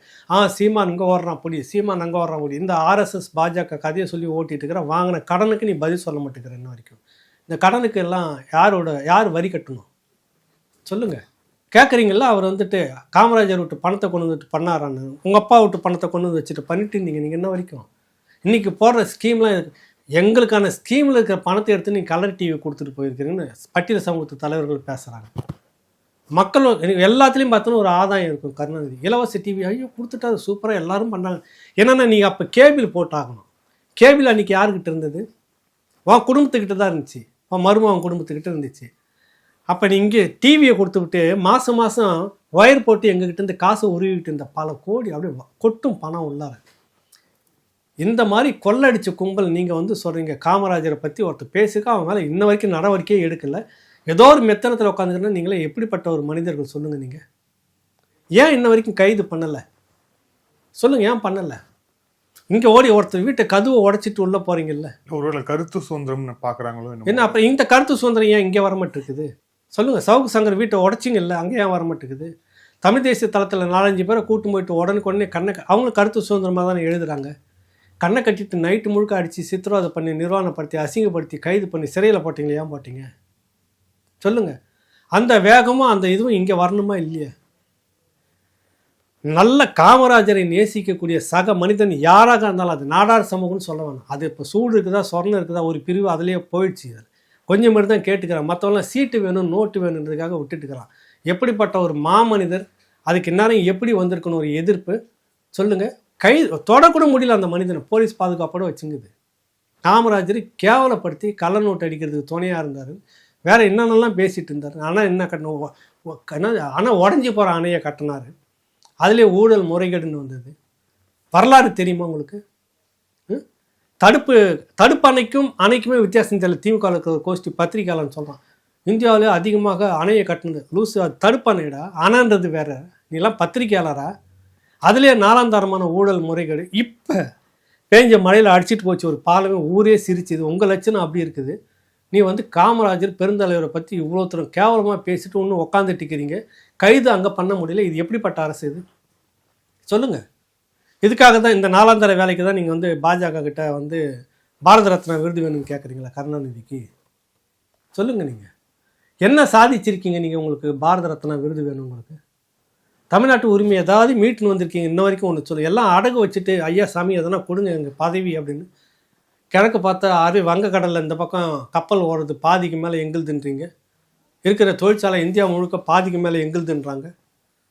சீமான் இங்கே ஓடுறான் பொடி, சீமான் அங்கே ஓடுறான் பொடி, இந்த ஆர்எஸ்எஸ் பாஜக கதையை சொல்லி ஓட்டிகிட்டு இருக்கிற. வாங்கின கடனுக்கு நீ பதில் சொல்ல மாட்டேங்கிற இன்ன வரைக்கும். இந்த கடனுக்கு எல்லாம் யார் வரி கட்டணும் சொல்லுங்கள்? கேட்குறீங்களா? அவர் வந்துட்டு காமராஜர் விட்டு பணத்தை கொண்டு வந்துட்டு பண்ணாரான்னு, உங்கள் அப்பா விட்டு பணத்தை கொண்டு வந்து வச்சுட்டு பண்ணிட்டு இருந்தீங்க நீங்கள் இன்ன வரைக்கும். இன்றைக்கி போடுற ஸ்கீம்லாம் எங்களுக்கான ஸ்கீமில் இருக்கிற பணத்தை எடுத்து நீங்கள் கலர் டிவி கொடுத்துட்டு போயிருக்கிறீங்கன்னு பட்டியல் சமூகத்து தலைவர்கள் பேசுகிறாங்க. மக்களும் எல்லாத்துலேயும் பார்த்தோன்னா ஒரு ஆதாயம் இருக்கும். கருணாநிதி இலவச டிவி ஐயோ கொடுத்துட்டா அது சூப்பராக எல்லோரும் பண்ணாங்க. என்னென்னா நீங்கள் அப்போ கேபிள் போட்டாகணும். கேபிள் அன்றைக்கி யாருக்கிட்ட இருந்தது? உன் குடும்பத்துக்கிட்ட தான் இருந்துச்சு, உன் மருமகன் குடும்பத்துக்கிட்ட இருந்துச்சு. அப்போ நீ இங்கே டிவியை கொடுத்து விட்டு மாதம் ஒயர் போட்டு எங்ககிட்ட இருந்து காசை உருவிக்கிட்டு இருந்த பல கோடி அப்படியே கொட்டும் பணம் உள்ளார. இந்த மாதிரி கொள்ளடிச்ச கும்பல் நீங்கள் வந்து சொல்கிறீங்க. காமராஜரை பற்றி ஒருத்தர் பேசிக்க அவன் மேலே இன்ன வரைக்கும் நடவடிக்கையே எடுக்கலை. ஏதோ ஒரு மெத்தனத்தில் உட்காந்துக்கிட்டா நீங்களே எப்படிப்பட்ட ஒரு மனிதர்கள் சொல்லுங்கள்? நீங்கள் ஏன் இன்ன வரைக்கும் கைது பண்ணலை சொல்லுங்கள்? ஏன் பண்ணலை? இங்கே ஒருத்தர் வீட்டை கதவை உடைச்சிட்டு உள்ளே போகிறீங்கல்ல, ஒருவேளை கருத்து சுதந்திரம் பார்க்குறாங்களோ என்ன? அப்புறம் இந்த கருத்து சுதந்திரம் ஏன் இங்கே வரமாட்டேருக்குது சொல்லுங்கள்? சவுக்கு சங்கர் வீட்டை உடைச்சிங்கல்ல, அங்கே ஏன் வரமாட்டேங்குது? தமிழ் தேசிய தளத்தில் 4-5 பேரை கூட்டு போயிட்டு உடனே அவங்களும் கருத்து சுதந்திரமாக தானே எழுதுகிறாங்க. கண்ணை கட்டிட்டு நைட்டு முழுக்க அடித்து சித்திரவதை பண்ணி நிர்வாணப்படுத்தி அசிங்கப்படுத்தி கைது பண்ணி சிறையில் போட்டிங்களே, ஏன் போட்டிங்க சொல்லுங்கள்? அந்த வேகமும் அந்த இதுவும் இங்கே வரணுமா இல்லையா? நல்ல காமராஜரை நேசிக்கக்கூடிய சக மனிதன் யாராக இருந்தாலும், அது நாடார் சமூகம்னு சொல்ல வேணும். அது இப்போ சூடு இருக்குதா சொர்ணம் இருக்குதா ஒரு பிரிவு அதிலேயே போயிடுச்சு. அது கொஞ்சம் மட்டும் தான் கேட்டுக்கிறான். மற்றவங்களாம் சீட்டு வேணும் நோட்டு வேணுன்றதுக்காக விட்டுட்டுக்கிறான். எப்படிப்பட்ட ஒரு மாமனிதர், அதுக்கு இந்நேரம் எப்படி வந்திருக்கணும் ஒரு எதிர்ப்பு சொல்லுங்கள்? தொடக்கூட முடியல அந்த மனிதனை, போலீஸ் பாதுகாப்போட வச்சுங்குது. காமராஜரை கேவலப்படுத்தி கள்ள நோட்டு அடிக்கிறதுக்கு துணையாக இருந்தார். வேறு என்னென்னலாம் பேசிகிட்டு இருந்தார். ஆனால் என்ன கட்டணும், ஆனால் உடஞ்சி போகிற அணையை கட்டினார். அதிலே ஊழல் முறைகேடுன்னு வந்தது. வரலாறு தெரியுமா உங்களுக்கு? தடுப்பு அணைக்குமே வித்தியாசம் தெரியல. திமுக இருக்கிற ஒரு கோஷ்டி பத்திரிகையாளன்னு சொல்கிறான், இந்தியாவிலே அதிகமாக அணையை கட்டினது லூசு, அது தடுப்பு அணைடா, அணைன்றது வேற. நீலாம் பத்திரிகையாளரா? அதிலே 4ஆம் தரமான ஊழல் முறைகேடு. இப்போ பேஞ்ச மழையில் அடிச்சிட்டு போச்சு ஒரு பாலமே, ஊரே சிரிச்சுது. உங்கள் லட்சணம் அப்படி இருக்குது. நீ வந்து காமராஜர் பெருந்தலைவரை பற்றி இவ்வளோ தூரம் கேவலமாக பேசிட்டு ஒன்று உட்காந்துட்டு இருக்கிறீங்க. கைது அங்கே பண்ண முடியல. இது எப்படிப்பட்ட அரசு இது சொல்லுங்கள்? இதுக்காக தான் இந்த 4ஆம் தர வேலைக்கு தான் நீங்கள் வந்து பாஜக கிட்ட வந்து பாரத ரத்னா விருது வேணும்னு கேட்குறீங்களா கருணாநிதிக்கு? சொல்லுங்கள், நீங்கள் என்ன சாதிச்சிருக்கீங்க? நீங்கள் உங்களுக்கு பாரத ரத்னா விருது வேணும்? உங்களுக்கு தமிழ்நாட்டு உரிமை ஏதாவது மீட்டுன்னு வந்திருக்கீங்க இன்ன வரைக்கும்? ஒன்று சொல்லு. எல்லாம் அடகு வச்சுட்டு ஐயா சாமி எதனா கொடுங்க எங்கள் பதவி அப்படின்னு. கிழக்கு பார்த்தா வங்கக்கடலில் இந்த பக்கம் கப்பல் ஓடுறது பாதிக்கு மேலே எங்களுதுன்றீங்க. இருக்கிற தொழிற்சாலை இந்தியா முழுக்க பாதிக்கு மேலே எங்களுதுன்றாங்க.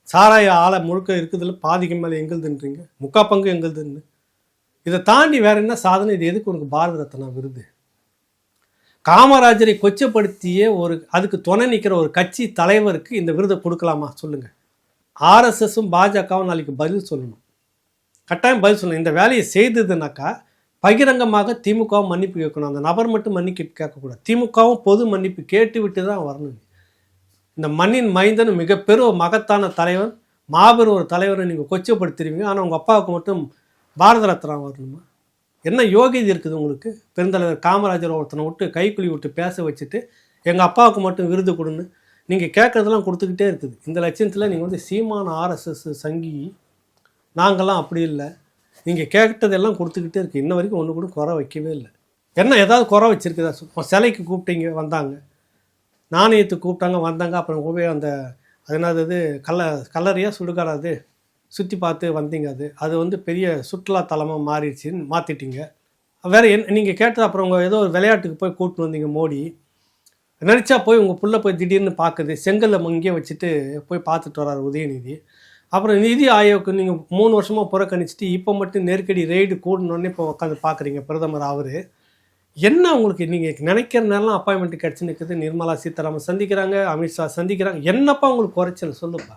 சாராய ஆலை முழுக்க இருக்குதுல பாதிக்கு மேலே எங்களுதுன்றீங்க. 3/4 பங்கு எங்களுதுன்னு. இதை தாண்டி வேற என்ன சாதனை? இது எதுக்கு உனக்கு பாரத ரத்னா விருது? காமராஜரை கொச்சப்படுத்திய அதுக்கு துணை நிற்கிற ஒரு கட்சி தலைவருக்கு இந்த விருதை கொடுக்கலாமா சொல்லுங்கள்? ஆர்எஸ்எஸும் பாஜகவும் நாளைக்கு பதில் சொல்லணும், கட்டாயம் பதில் சொல்லணும். இந்த வேலையை செய்ததுனாக்கா பகிரங்கமாக திமுகவும் மன்னிப்பு கேட்கணும். அந்த நபர் மட்டும் மன்னிப்பு கேட்கக்கூடாது. திமுகவும் பொது மன்னிப்பு கேட்டு விட்டு தான் வரணும். இந்த மண்ணின் மைந்தன் மிகப்பெரும் மகத்தான தலைவன், மாபெரும் ஒரு தலைவரை நீங்கள் கொச்சப்படுத்துறீங்க. ஆனால் உங்கள் அப்பாவுக்கு மட்டும் பாரத ரத்னா வரணுமா? என்ன யோகியது இருக்குது உங்களுக்கு? பெருந்தலைவர் காமராஜர் ஒருத்தனை விட்டு கைக்குழி விட்டு பேச வச்சுட்டு எங்கள் அப்பாவுக்கு மட்டும் விருது கொடுன்னு நீங்கள் கேட்குறதெல்லாம் கொடுத்துக்கிட்டே இருக்குது. இந்த லட்சத்தில் நீங்கள் வந்து சீமான ஆர்எஸ்எஸ் சங்கி, நாங்கள்லாம் அப்படி இல்லை. நீங்கள் கேட்டதெல்லாம் கொடுத்துக்கிட்டே இருக்குது. இன்ன வரைக்கும் ஒன்று கூட குறை வைக்கவே இல்லை. என்ன ஏதாவது குறை வச்சுருக்குதா? சிலைக்கு கூப்பிட்டீங்க வந்தாங்க, நாணயத்துக்கு கூப்பிட்டாங்க வந்தாங்க, அப்புறம் போய் அந்த அது என்னது கல்லறையா சுடுகாடு அது சுற்றி பார்த்து வந்தீங்க. அது வந்து பெரிய சுற்றுலா தலமாக மாறிடுச்சின்னு மாற்றிட்டீங்க. வேறு நீங்கள் கேட்டது அப்புறம் உங்கள் ஏதோ ஒரு விளையாட்டுக்கு போய் கூப்பிட்டு வந்தீங்க மோடி. நினச்சா போய் உங்கள் புள்ள போய் திடீர்னு பார்க்குது, செங்கல்ல இங்கே வச்சுட்டு போய் பார்த்துட்டு வர்றாரு உதயநிதி. அப்புறம் நிதி ஆயோக்கு நீங்கள் 3 வருஷமாக புறக்கணிச்சிட்டு இப்போ மட்டும் நெருக்கடி ரெய்டு கூடணுன்னே இப்போ உட்காந்து பார்க்குறீங்க பிரதமர். அவர் என்ன உங்களுக்கு நீங்கள் நினைக்கிற நேரம் அப்பாயின்மெண்ட் கிடச்சி நிற்குது. நிர்மலா சீதாராமன் சந்திக்கிறாங்க, அமித்ஷா சந்திக்கிறாங்க. என்னப்பா உங்களுக்கு குறைச்சல் சொல்லுப்பா,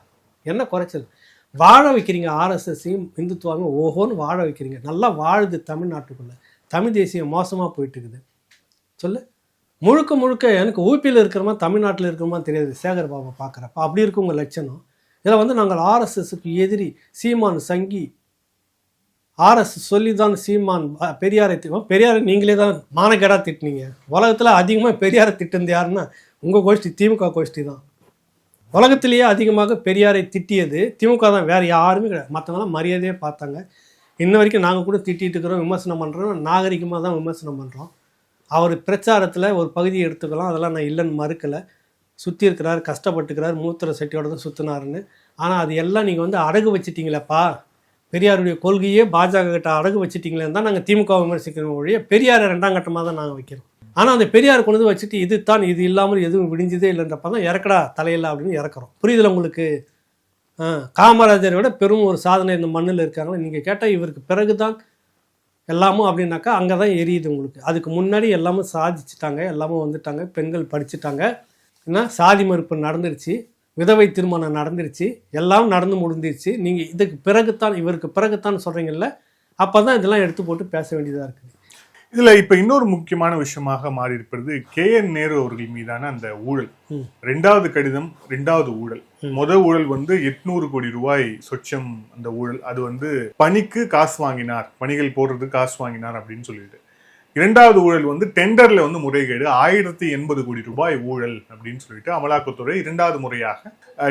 என்ன குறைச்சல்? வாழ வைக்கிறீங்க ஆர்எஸ்எஸ்ஸையும் இந்துத்துவாவையும் ஓஹோன்னு வாழ வைக்கிறீங்க. நல்லா வாழுது தமிழ்நாட்டுக்குள்ளே. தமிழ் தேசியம் மோசமாக போயிட்டு இருக்குது. சொல்லு, முழுக்க முழுக்க எனக்கு ஊபியில் இருக்கிறமா தமிழ்நாட்டில் இருக்கிறமா தெரியாது சேகர் பாபா பார்க்குறப்ப. அப்படி இருக்கும் உங்கள் லட்சணம். இதில் வந்து நாங்கள் ஆர்எஸ்எஸ்க்கு எதிரி, சீமான் சங்கி, ஆர்எஸ்எஸ் சொல்லி தான் சீமான் பெரியாரை பெரியாரை நீங்களே தான் மானக்கேடாக திட்டினீங்க. உலகத்தில் அதிகமாக பெரியாரை திட்டுனது யாருன்னா உங்கள் கோஷ்டி, திமுக கோஷ்டி தான். உலகத்திலேயே அதிகமாக பெரியாரை திட்டியது திமுக தான், வேறு யாருமே கிடையாது. மற்றவங்களாம் மரியாதையே பார்த்தாங்க. இன்ன வரைக்கும் நாங்கள் கூட திட்டிகிட்டு இருக்கிறோம், விமர்சனம் பண்ணுறோம், நாகரிகமாக தான் விமர்சனம் பண்ணுறோம். அவர் பிரச்சாரத்தில் ஒரு பகுதியை எடுத்துக்கலாம், அதெல்லாம் நான் இல்லைன்னு மறுக்கலை. சுற்றி இருக்கிறார், கஷ்டப்பட்டுக்கிறார், மூத்திர சட்டியோட தான் சுற்றினாருன்னு. ஆனால் அது எல்லாம் நீங்கள் வந்து அடகு வச்சுட்டிங்களேப்பா, பெரியாருடைய கொள்கையே பாஜக கிட்ட அடகு வச்சுட்டிங்களேன்னு தான் நாங்கள் திமுக விமர்சிக்கிறோம் ஒழிய பெரியாரை 2ஆம் கட்டமாக தான் நாங்கள் வைக்கிறோம். ஆனால் அந்த பெரியார் கொண்டு வந்து வச்சுட்டு இது தான், இது இல்லாமல் எதுவும் விடிஞ்சதே இல்லைன்றப்ப தான் இறக்கடா தலையில்லை அப்படின்னு இறக்குறோம். புரியுதுல உங்களுக்கு? காமராஜரை விட பெரும் ஒரு சாதனை இந்த மண்ணில் இருக்காங்களே. நீங்கள் கேட்டால் இவருக்கு பிறகு தான் எல்லாமும் அப்படின்னாக்கா அங்கே தான் எரியுது உங்களுக்கு. அதுக்கு முன்னாடி எல்லாமும் சாதிச்சுட்டாங்க, எல்லாமும் வந்துட்டாங்க, பெண்கள் படிச்சுட்டாங்க, ஏன்னா சாதி மறுப்பு நடந்துருச்சு, விதவை திருமணம் நடந்துருச்சு, எல்லாம் நடந்து முடிஞ்சிருச்சு. நீங்கள் இதுக்கு பிறகுத்தான், இவருக்கு பிறகுத்தான் சொல்கிறீங்கல்ல, அப்போ தான் இதெல்லாம் எடுத்து போட்டு பேச வேண்டியதாக இருக்குது. இதுல இப்ப இன்னொரு முக்கியமான விஷயமாக மாறி இருப்பது KN நேரு அவர்கள் மீதான அந்த ஊழல். 2வது கடிதம், 2வது ஊழல். முதல் ஊழல் வந்து 800 கோடி ரூபாய் சொச்சம் அந்த ஊழல். அது வந்து பணிக்கு காசு வாங்கினார், பணிகள் போடுறதுக்கு காசு வாங்கினார் அப்படின்னு சொல்லிட்டு. 2வது ஊழல் வந்து டெண்டர்ல வந்து முறைகேடு, 1080 கோடி ரூபாய் ஊழல் அப்படின்னு சொல்லிட்டு அமலாக்கத்துறை 2வது முறையாக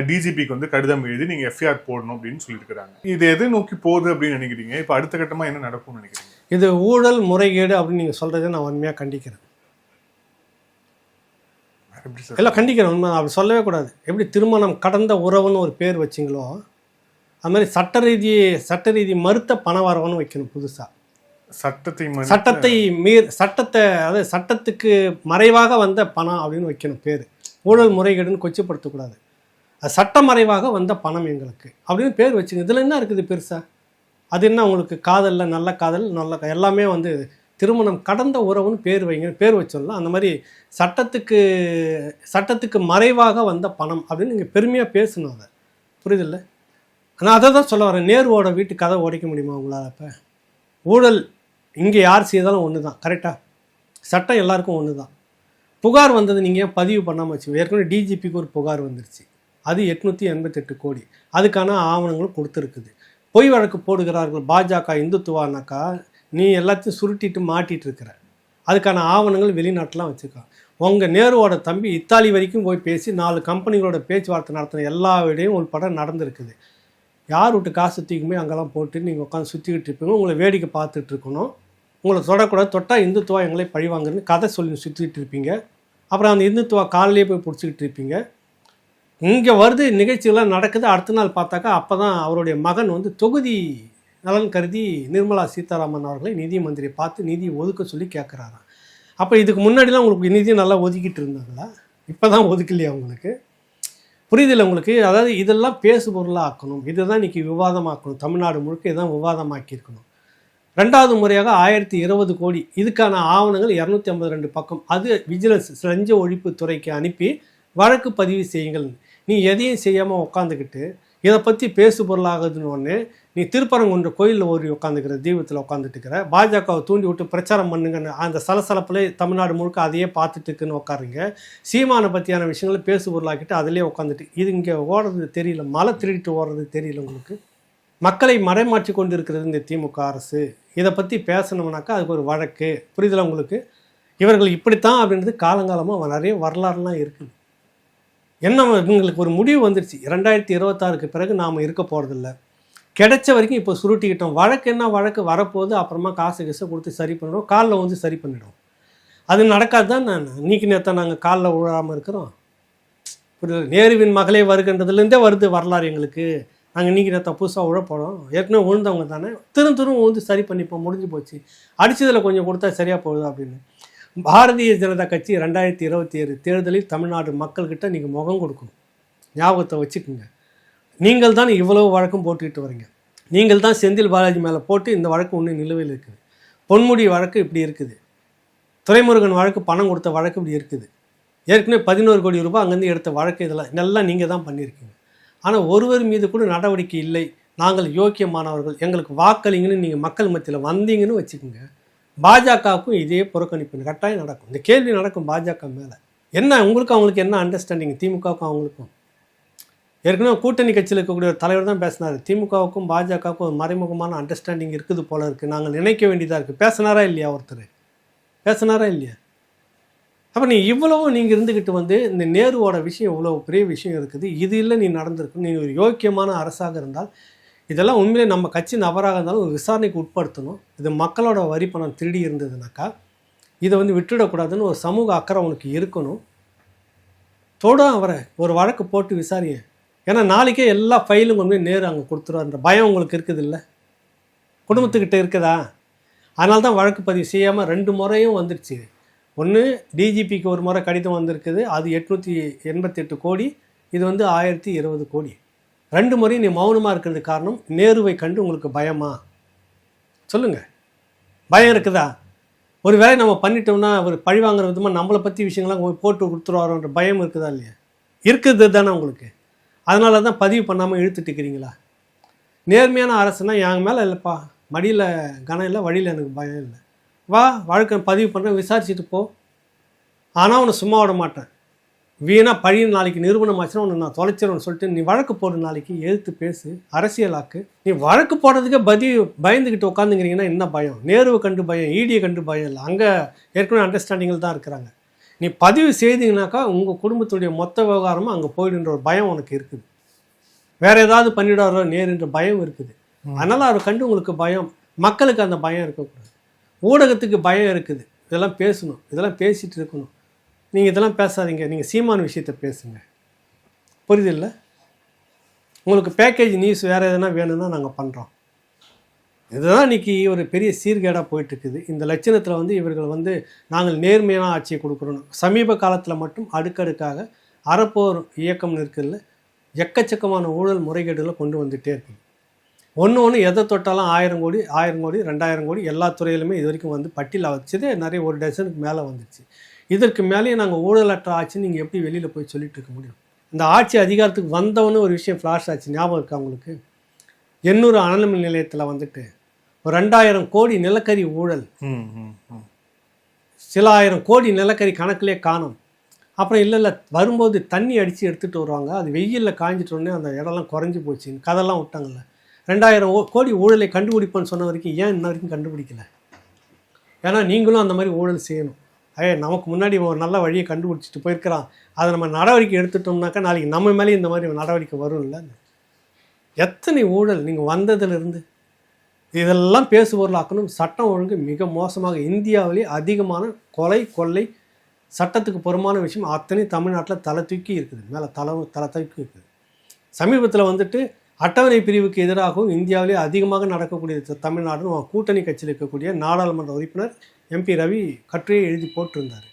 டிஜிபிக்கு வந்து கடிதம் எழுதி நீங்க FIR போடணும் அப்படின்னு சொல்லியிருக்கிறாங்க. இது எதை நோக்கி போகுது அப்படின்னு நினைக்கிறீங்க? இப்ப அடுத்த கட்டமா என்ன நடக்கும்னு நினைக்கிறீங்க? இது ஊழல் முறைகேடு அப்படின்னு நீங்கள் சொல்கிறத நான் உண்மையாக கண்டிக்கிறேன். எல்லாம் கண்டிக்கிறேன், உண்மை. அப்படி சொல்லவே கூடாது. எப்படி திருமணம் கடந்த உறவுன்னு ஒரு பேர் வச்சிங்களோ அது மாதிரி சட்ட ரீதி மறுத்த பண வரவன்னு வைக்கணும் புதுசாக. சட்டத்தை அதாவது சட்டத்துக்கு மறைவாக வந்த பணம் அப்படின்னு வைக்கணும் பேர். ஊழல் முறைகேடுன்னு கொச்சப்படுத்தக்கூடாது. அது சட்ட மறைவாக வந்த பணம் எங்களுக்கு அப்படின்னு பேர் வச்சுங்க. இதில் என்ன இருக்குது பெருசாக? அது என்ன உங்களுக்கு காதலில் நல்ல காதல், நல்ல எல்லாமே வந்து திருமணம் கடந்த உறவுன்னு பேர் வைங்க, பேர் வச்சிடலாம். அந்த மாதிரி சட்டத்துக்கு மறைவாக வந்த பணம் அப்படின்னு நீங்கள் பெருமையாக பேசணும். அதை புரியுதில்ல? நான் அதை தான் சொல்ல வரேன். நேருவோட வீட்டு கதை உடைக்க முடியுமா உங்களால்? இப்போ ஊழல் இங்கே யார் செய்தாலும் ஒன்று தான், கரெக்டாக? சட்டம் எல்லாருக்கும் ஒன்று தான். புகார் வந்தது நீங்கள் ஏன் பதிவு பண்ணாமல் வச்சுக்கோங்க. ஏற்கனவே டிஜிபிக்கு ஒரு புகார் வந்துருச்சு, அது 888 கோடி. அதுக்கான ஆவணங்களும் கொடுத்துருக்குது. பொய் வழக்கு போடுகிறார்கள் பாஜக இந்துத்துவானாக்கா, நீ எல்லாத்தையும் சுருட்டிட்டு மாட்டிகிட்டு இருக்கிற. அதுக்கான ஆவணங்கள் வெளிநாட்டெலாம் வச்சுருக்கான். உங்கள் நேருவோட தம்பி இத்தாலி வரைக்கும் போய் பேசி 4 கம்பெனிகளோட பேச்சுவார்த்தை நடத்தின எல்லா விடையும் உள்பட நடந்திருக்குது. யார் விட்டு காசு தூக்குமே அங்கெல்லாம் போட்டு நீங்கள் உட்காந்து சுற்றிக்கிட்டு இருப்பீங்க, உங்களை வேடிக்கை பார்த்துட்டு இருக்கணும். உங்களை தொடக்கூடாது, தொட்டால் இந்துத்துவா எங்களை பழிவாங்குன்னு கதை சொல்லி சுற்றிக்கிட்டு இருப்பீங்க. அப்புறம் அந்த இந்துத்துவா காலையிலே போய் பிடிச்சிக்கிட்டு இருப்பீங்க. இங்கே வருது நிகழ்ச்சிகள்லாம் நடக்குது. அடுத்த நாள் பார்த்தாக்கா அப்போ தான் அவருடைய மகன் வந்து தொகுதி நலன் கருதி நிர்மலா சீதாராமன் அவர்களை நிதி மந்திரியை பார்த்து நிதி ஒதுக்க சொல்லி கேட்குறாராம். அப்போ இதுக்கு முன்னாடிலாம் உங்களுக்கு நிதி நல்லா ஒதுக்கிட்டு இருந்தாங்களா? இப்போ தான் ஒதுக்கலையா உங்களுக்கு? புரியுதில்லை உங்களுக்கு? அதாவது இதெல்லாம் பேசு பொருளாக ஆக்கணும். இதுதான் இன்றைக்கி விவாதமாக்கணும். தமிழ்நாடு முழுக்க இதான் விவாதமாக்கியிருக்கணும். 2வது முறையாக 1020 கோடி இதுக்கான ஆவணங்கள் 252 பக்கம். அது விஜிலன்ஸ் லஞ்ச ஒழிப்பு துறைக்கு அனுப்பி வழக்கு பதிவு செய்யுங்கள். நீ எதையும் செய்யாமல் உட்காந்துக்கிட்டு இதை பற்றி பேசு பொருளாகுதுன்னு ஒன்று நீ திருப்பரங்குன்ற கோயிலில் ஓடி உட்காந்துக்கிற, தீபத்தில் உட்காந்துட்டு இருக்கிற, பாஜகவை தூண்டி விட்டு பிரச்சாரம் பண்ணுங்கன்னு அந்த சலசலப்பில் தமிழ்நாடு முழுக்க அதையே பார்த்துட்டு இருக்குன்னு உட்காருங்க. சீமானை பற்றியான விஷயங்களை பேசு பொருளாக்கிட்டு அதிலே உட்காந்துட்டு இது இங்கே ஓடுறது தெரியல, மலை திருடிட்டு ஓடுறது தெரியல உங்களுக்கு. மக்களை மறைமாற்றி கொண்டு இருக்கிறது இந்த திமுக அரசு. இதை பற்றி பேசணும்னாக்கா அதுக்கு ஒரு வழக்கு. புரியுதுல உங்களுக்கு? இவர்கள் இப்படித்தான் அப்படின்றது காலங்காலமாக நிறைய வரலாறுலாம் இருக்குது. என்ன இவங்களுக்கு ஒரு முடிவு வந்துருச்சு. 2026க்கு பிறகு நாம் இருக்க போகிறதில்ல. கிடைச்ச வரைக்கும் இப்போ சுருட்டிக்கிட்டோம். வழக்கு என்ன வழக்கு வரப்போகுது, அப்புறமா காசு கொடுத்து சரி பண்ணிடும், காலில் வந்து சரி பண்ணிடும். அது நடக்காது தான். நான் இன்னைக்கு நேற்று நாங்கள் காலில் விழாமல் இருக்கிறோம். புரியல, நேருவின் மகளே வருகின்றதுலேருந்தே வருது வரலாறு எங்களுக்கு. நாங்கள் இன்றைக்கி நேற்று புதுசாக உழப்போம், ஏற்கனவே விழுந்தவங்க தானே, திரும்ப வந்து சரி பண்ணிப்போம், முடிஞ்சு போச்சு, அடித்ததில் கொஞ்சம் கொடுத்தா சரியாக போகுது அப்படின்னு. பாரதிய ஜனதா கட்சி 2027 தேர்தலில் தமிழ்நாடு மக்கள்கிட்ட நீங்கள் முகம் கொடுக்கணும். ஞாபகத்தை வச்சுக்கோங்க. நீங்கள் தான் இவ்வளவு வழக்கம் போட்டுக்கிட்டு வரீங்க. நீங்கள் தான் செந்தில் பாலாஜி மேலே போட்டு இந்த வழக்கு ஒன்று நிலுவையில் இருக்குது. பொன்முடி வழக்கு இப்படி இருக்குது. துரைமுருகன் வழக்கு பணம் கொடுத்த வழக்கு இப்படி இருக்குது. ஏற்கனவே 11 கோடி ரூபாய் அங்கேருந்து எடுத்த வழக்கு இதெல்லாம் நீங்கள் தான் பண்ணியிருக்கீங்க. ஆனால் ஒருவர் மீது கூட நடவடிக்கை இல்லை. நாங்கள் யோக்கியமானவர்கள், எங்களுக்கு வாக்களிங்கன்னு நீங்கள் மக்கள் மத்தியில் வந்தீங்கன்னு வச்சுக்கோங்க, பாஜகவுக்கும் இதே புறக்கணிப்பு கட்டாயம் நடக்கும். இந்த கேள்வி நடக்கும் பாஜக மேலே. என்ன உங்களுக்கு அவங்களுக்கு என்ன அண்டர்ஸ்டாண்டிங்? திமுகவுக்கும் அவங்களுக்கும் ஏற்கனவே கூட்டணி கட்சியில் இருக்கக்கூடிய ஒரு தலைவர் தான் பேசினார். திமுகவுக்கும் பாஜகவுக்கும் ஒரு மறைமுகமான அண்டர்ஸ்டாண்டிங் இருக்குது போல இருக்குது, நாங்கள் நினைக்க வேண்டியதாக இருக்குது. பேசினாரா இல்லையா? ஒருத்தர் பேசினாரா இல்லையா? அப்போ நீ இவ்வளவும் நீங்கள் இருந்துக்கிட்டு வந்து இந்த நேருவோட விஷயம் இவ்வளோ பெரிய விஷயம் இருக்குது, இது இல்லை நீ நடந்திருக்கும். நீ ஒரு யோக்கியமான அரசாக இருந்தால் இதெல்லாம் உண்மையிலே நம்ம கட்சி நபராக இருந்தாலும் ஒரு விசாரணைக்கு உட்படுத்தணும். இது மக்களோட வரி பணம் திருடி இருந்ததுனாக்கா இதை வந்து விட்டுவிடக்கூடாதுன்னு ஒரு சமூக அக்கறை உனக்கு இருக்கணும். அவரை ஒரு வழக்கு போட்டு விசாரிங்க. ஏன்னா நாளைக்கே எல்லா ஃபைலும் கொண்டு போய் நேரு அங்கே கொடுத்துருவார்ன்ற பயம் உங்களுக்கு இருக்குது இல்லை? குடும்பத்துக்கிட்ட இருக்குதா? அதனால தான் வழக்கு பதிவு செய்யாமல் 2 முறையும் வந்துடுச்சு. ஒன்று டிஜிபிக்கு ஒரு முறை கடிதம் வந்திருக்குது, அது 888 கோடி, இது வந்து 1020 கோடி. 2 முறையும் நீ மௌனமாக இருக்கிறது காரணம் நேருவை கண்டு உங்களுக்கு பயமா? சொல்லுங்கள், பயம் இருக்குதா? ஒரு வேலை நம்ம பண்ணிட்டோம்னா அவர் பழி வாங்குற விதமாக நம்மளை பற்றி விஷயங்கள்லாம் போட்டு கொடுத்துருவாரோன்ற பயம் இருக்குதா இல்லையா? இருக்குது தானே உங்களுக்கு. அதனால தான் பதிவு பண்ணாமல் இழுத்துட்டு இருக்கிறீங்களா? நேர்மையான அரசுனா என் மேலே இல்லைப்பா, மடியில் கனம் இல்லை, வழியில் எனக்கு பயம் இல்லை, வா வழக்கை பதிவு பண்ணுறேன், விசாரிச்சுட்டு போ. ஆனால் உன்னை சும்மா விட மாட்டேன். வீணாக பழி நாளைக்கு நிரூபணம் ஆச்சுன்னா உன்னை நான் தொலைச்சிடும்னு சொல்லிட்டு நீ வழக்கு போடு, நாளைக்கு எழுத்து பேசு, அரசியலாக்கு. நீ வழக்கு போடுறதுக்கே பயந்துக்கிட்டு உட்காந்துங்கிறீங்கன்னா என்ன பயம்? நேருவை கண்டு பயம், ஈடியை கண்டு பயம் இல்லை. அங்கே ஏற்கனவே அண்டர்ஸ்டாண்டிங்கில் தான் இருக்கிறாங்க. நீ பதிவு செய்தீங்கன்னாக்கா உங்கள் குடும்பத்துடைய மொத்த விவகாரமும் அங்கே போயிடுன்ற ஒரு பயம் உனக்கு இருக்குது. வேறு ஏதாவது பண்ணிவிடாரோ நேருன்ற பயம் இருக்குது. அதனால் அவரை கண்டு உங்களுக்கு பயம். மக்களுக்கு அந்த பயம் இருக்கக்கூடாது. ஊடகத்துக்கு பயம் இருக்குது. இதெல்லாம் பேசணும், இதெல்லாம் பேசிகிட்டு இருக்கணும். நீங்கள் இதெல்லாம் பேசாதீங்க, நீங்கள் சீமான் விஷயத்தை பேசுங்க. புரியுதில்ல? உங்களுக்கு பேக்கேஜ் நியூஸ் வேறு எதுனா வேணும்னா நாங்கள் பண்ணுறோம். இதுதான் இன்றைக்கி ஒரு பெரிய சீர்கேடாக போயிட்டுருக்குது. இந்த லட்சணத்தில் வந்து இவர்கள் வந்து நாங்கள் நேர்மையான ஆட்சியை கொடுக்குறோம். சமீப காலத்தில் மட்டும் அடுக்கடுக்காக அறப்போர் இயக்கம்னு இருக்குதுல்ல, எக்கச்சக்கமான ஊழல் முறைகேடுகளை கொண்டு வந்துகிட்டே இருக்குது. ஒன்று எதை தொட்டாலும் 1000 கோடி 2000 கோடி எல்லா துறையிலுமே இது வரைக்கும் வந்து பட்டியலில் வச்சதே நிறைய 1 டசனுக்கு மேலே வந்துடுச்சு. இதற்கு மேலேயே நாங்கள் ஊழலற்ற ஆட்சின்னு நீங்கள் எப்படி வெளியில் போய் சொல்லிட்டு இருக்க முடியும்? இந்த ஆட்சி அதிகாரத்துக்கு வந்தவொன்னு ஒரு விஷயம் ஃப்ளாஷ் ஆச்சு, ஞாபகம் இருக்கா உங்களுக்கு? 800 அனல் மின் நிலையத்தில் வந்துட்டு ஒரு 2000 கோடி நிலக்கரி ஊழல், சில 1000 கோடி நிலக்கரி கணக்கிலே காணும். அப்புறம் இல்லை வரும்போது தண்ணி அடித்து எடுத்துகிட்டு வருவாங்க, அது வெயிலில் காய்ஞ்சிட்டோடனே அந்த இடம்லாம் குறைஞ்சி போச்சுன்னு கதெல்லாம் விட்டாங்கல்ல. 2000 கோடி ஊழலை கண்டுபிடிப்போன்னு சொன்ன வரைக்கும் ஏன் இன்ன வரைக்கும் கண்டுபிடிக்கல? ஏன்னா நீங்களும் அந்த மாதிரி ஊழல் செய்யணும். நமக்கு முன்னாடி ஒரு நல்ல வழியை கண்டுபிடிச்சிட்டு போயிருக்கிறான், அதை நம்ம நடவடிக்கை எடுத்துட்டோம்னாக்கா நாளைக்கு நம்ம மேலே இந்த மாதிரி நடவடிக்கை வரும் இல்லை? எத்தனை ஊழல் நீங்கள் வந்ததுலேருந்து இதெல்லாம் பேசுபொருளாக்கணும். சட்டம் ஒழுங்கு மிக மோசமாக, இந்தியாவிலே அதிகமான கொலை கொள்ளை சட்டத்துக்கு புறமான விஷயம் அத்தனை தமிழ்நாட்டில் தலை தூக்கி இருக்குது, மேலே தலை தூக்கி இருக்குது. சமீபத்தில் வந்துட்டு அட்டவணை பிரிவுக்கு எதிராகவும் இந்தியாவிலே அதிகமாக நடக்கக்கூடிய தமிழ்நாடுன்னு கூட்டணி கட்சியில் இருக்கக்கூடிய நாடாளுமன்ற உறுப்பினர் MP ரவி கட்டுரையை எழுதி போட்டிருந்தார்.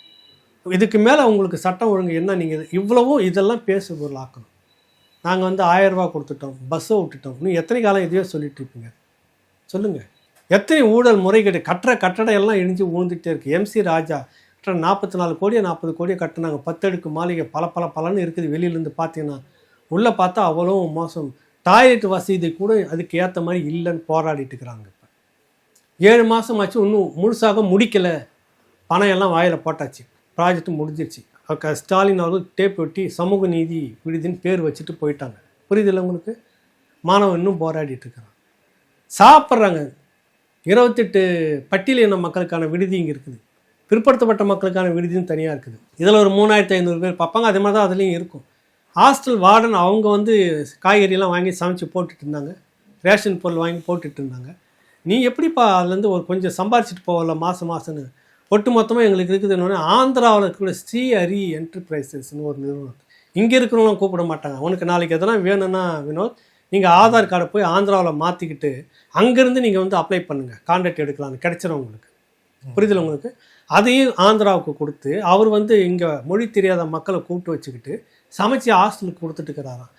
இதுக்கு மேலே உங்களுக்கு சட்டம் ஒழுங்கு என்ன? நீங்கள் இவ்வளவும் இதெல்லாம் பேசுபொருளாக்கணும். நாங்கள் வந்து 1000 ரூபா கொடுத்துட்டோம், பஸ்ஸை விட்டுட்டோம், இன்னும் எத்தனை காலம் இதுவே சொல்லிட்டு இருப்பீங்க? சொல்லுங்கள். எத்தனை ஊழல் முறைகேடு, கட்டடம் எல்லாம் இடிஞ்சு ஊழ்ந்துகிட்டே இருக்குது. MC ராஜா 44 கோடியோ 40 கோடியோ கட்டினாங்க, 10 அடுக்கு மாளிகை பலன்னு இருக்குது. வெளியிலேருந்து பார்த்தீங்கன்னா உள்ளே பார்த்தா அவ்வளோ மோசம். டாய்லெட் வசதி கூட அதுக்கு ஏற்ற மாதிரி இல்லைன்னு போராடிட்டு இருக்கிறாங்க. இப்போ 7 மாதம் ஆச்சு, இன்னும் முழுசாக முடிக்கலை. பணம் எல்லாம் வாயில் போட்டாச்சு, ப்ராஜெக்ட் முடிஞ்சிருச்சு. ஸ்டாலின் அவர்கள் டேப் வெட்டி சமூக நீதி விடுதின்னு பேர் வச்சுட்டு போயிட்டாங்க. புரியுதில்லை உங்களுக்கு? மாணவன் இன்னும் போராடிட்டு இருக்கிறான். சாப்பிட்றாங்க. 28 பட்டியலின மக்களுக்கான விடுதி இங்கே இருக்குது, பிற்படுத்தப்பட்ட மக்களுக்கான விடுதின்னு தனியாக இருக்குது. இதில் ஒரு 3500 பேர் பார்ப்பாங்க. அதே மாதிரி தான் அதுலேயும் இருக்கும். ஹாஸ்டல் வார்டன் அவங்க வந்து காய்கறியெல்லாம் வாங்கி சமைச்சு போட்டுட்டு இருந்தாங்க, ரேஷன் பொருள் வாங்கி போட்டுட்டு இருந்தாங்க. நீ எப்படிப்பா அதுலேருந்து ஒரு கொஞ்சம் சம்பாரிச்சிட்டு போகல மாதம்னு ஒட்டு மொத்தமாக எங்களுக்கு இருக்குது என்னென்னா ஆந்திராவில் இருக்கிற ஸ்ரீஹரி என்டர்பிரைசஸ்னு ஒரு நிறுவனம். இங்கே இருக்கிறவங்களும் கூப்பிட மாட்டாங்க. உனக்கு நாளைக்கு எதனா வேணும்னா வினோத் நீங்கள் ஆதார் கார்டை போய் ஆந்திராவில் மாற்றிக்கிட்டு அங்கேருந்து நீங்கள் வந்து அப்ளை பண்ணுங்கள், கான்டாக்ட் எடுக்கலாம்னு கிடைச்சிடும் உங்களுக்கு. புரியுதுல உங்களுக்கு? அதையும் ஆந்திராவுக்கு கொடுத்து அவர் வந்து இங்கே மொழி தெரியாத மக்களை கூப்பிட்டு வச்சுக்கிட்டு சமைச்சு ஹாஸ்டலுக்கு கொடுத்துட்டு இருக்கிறாராம்.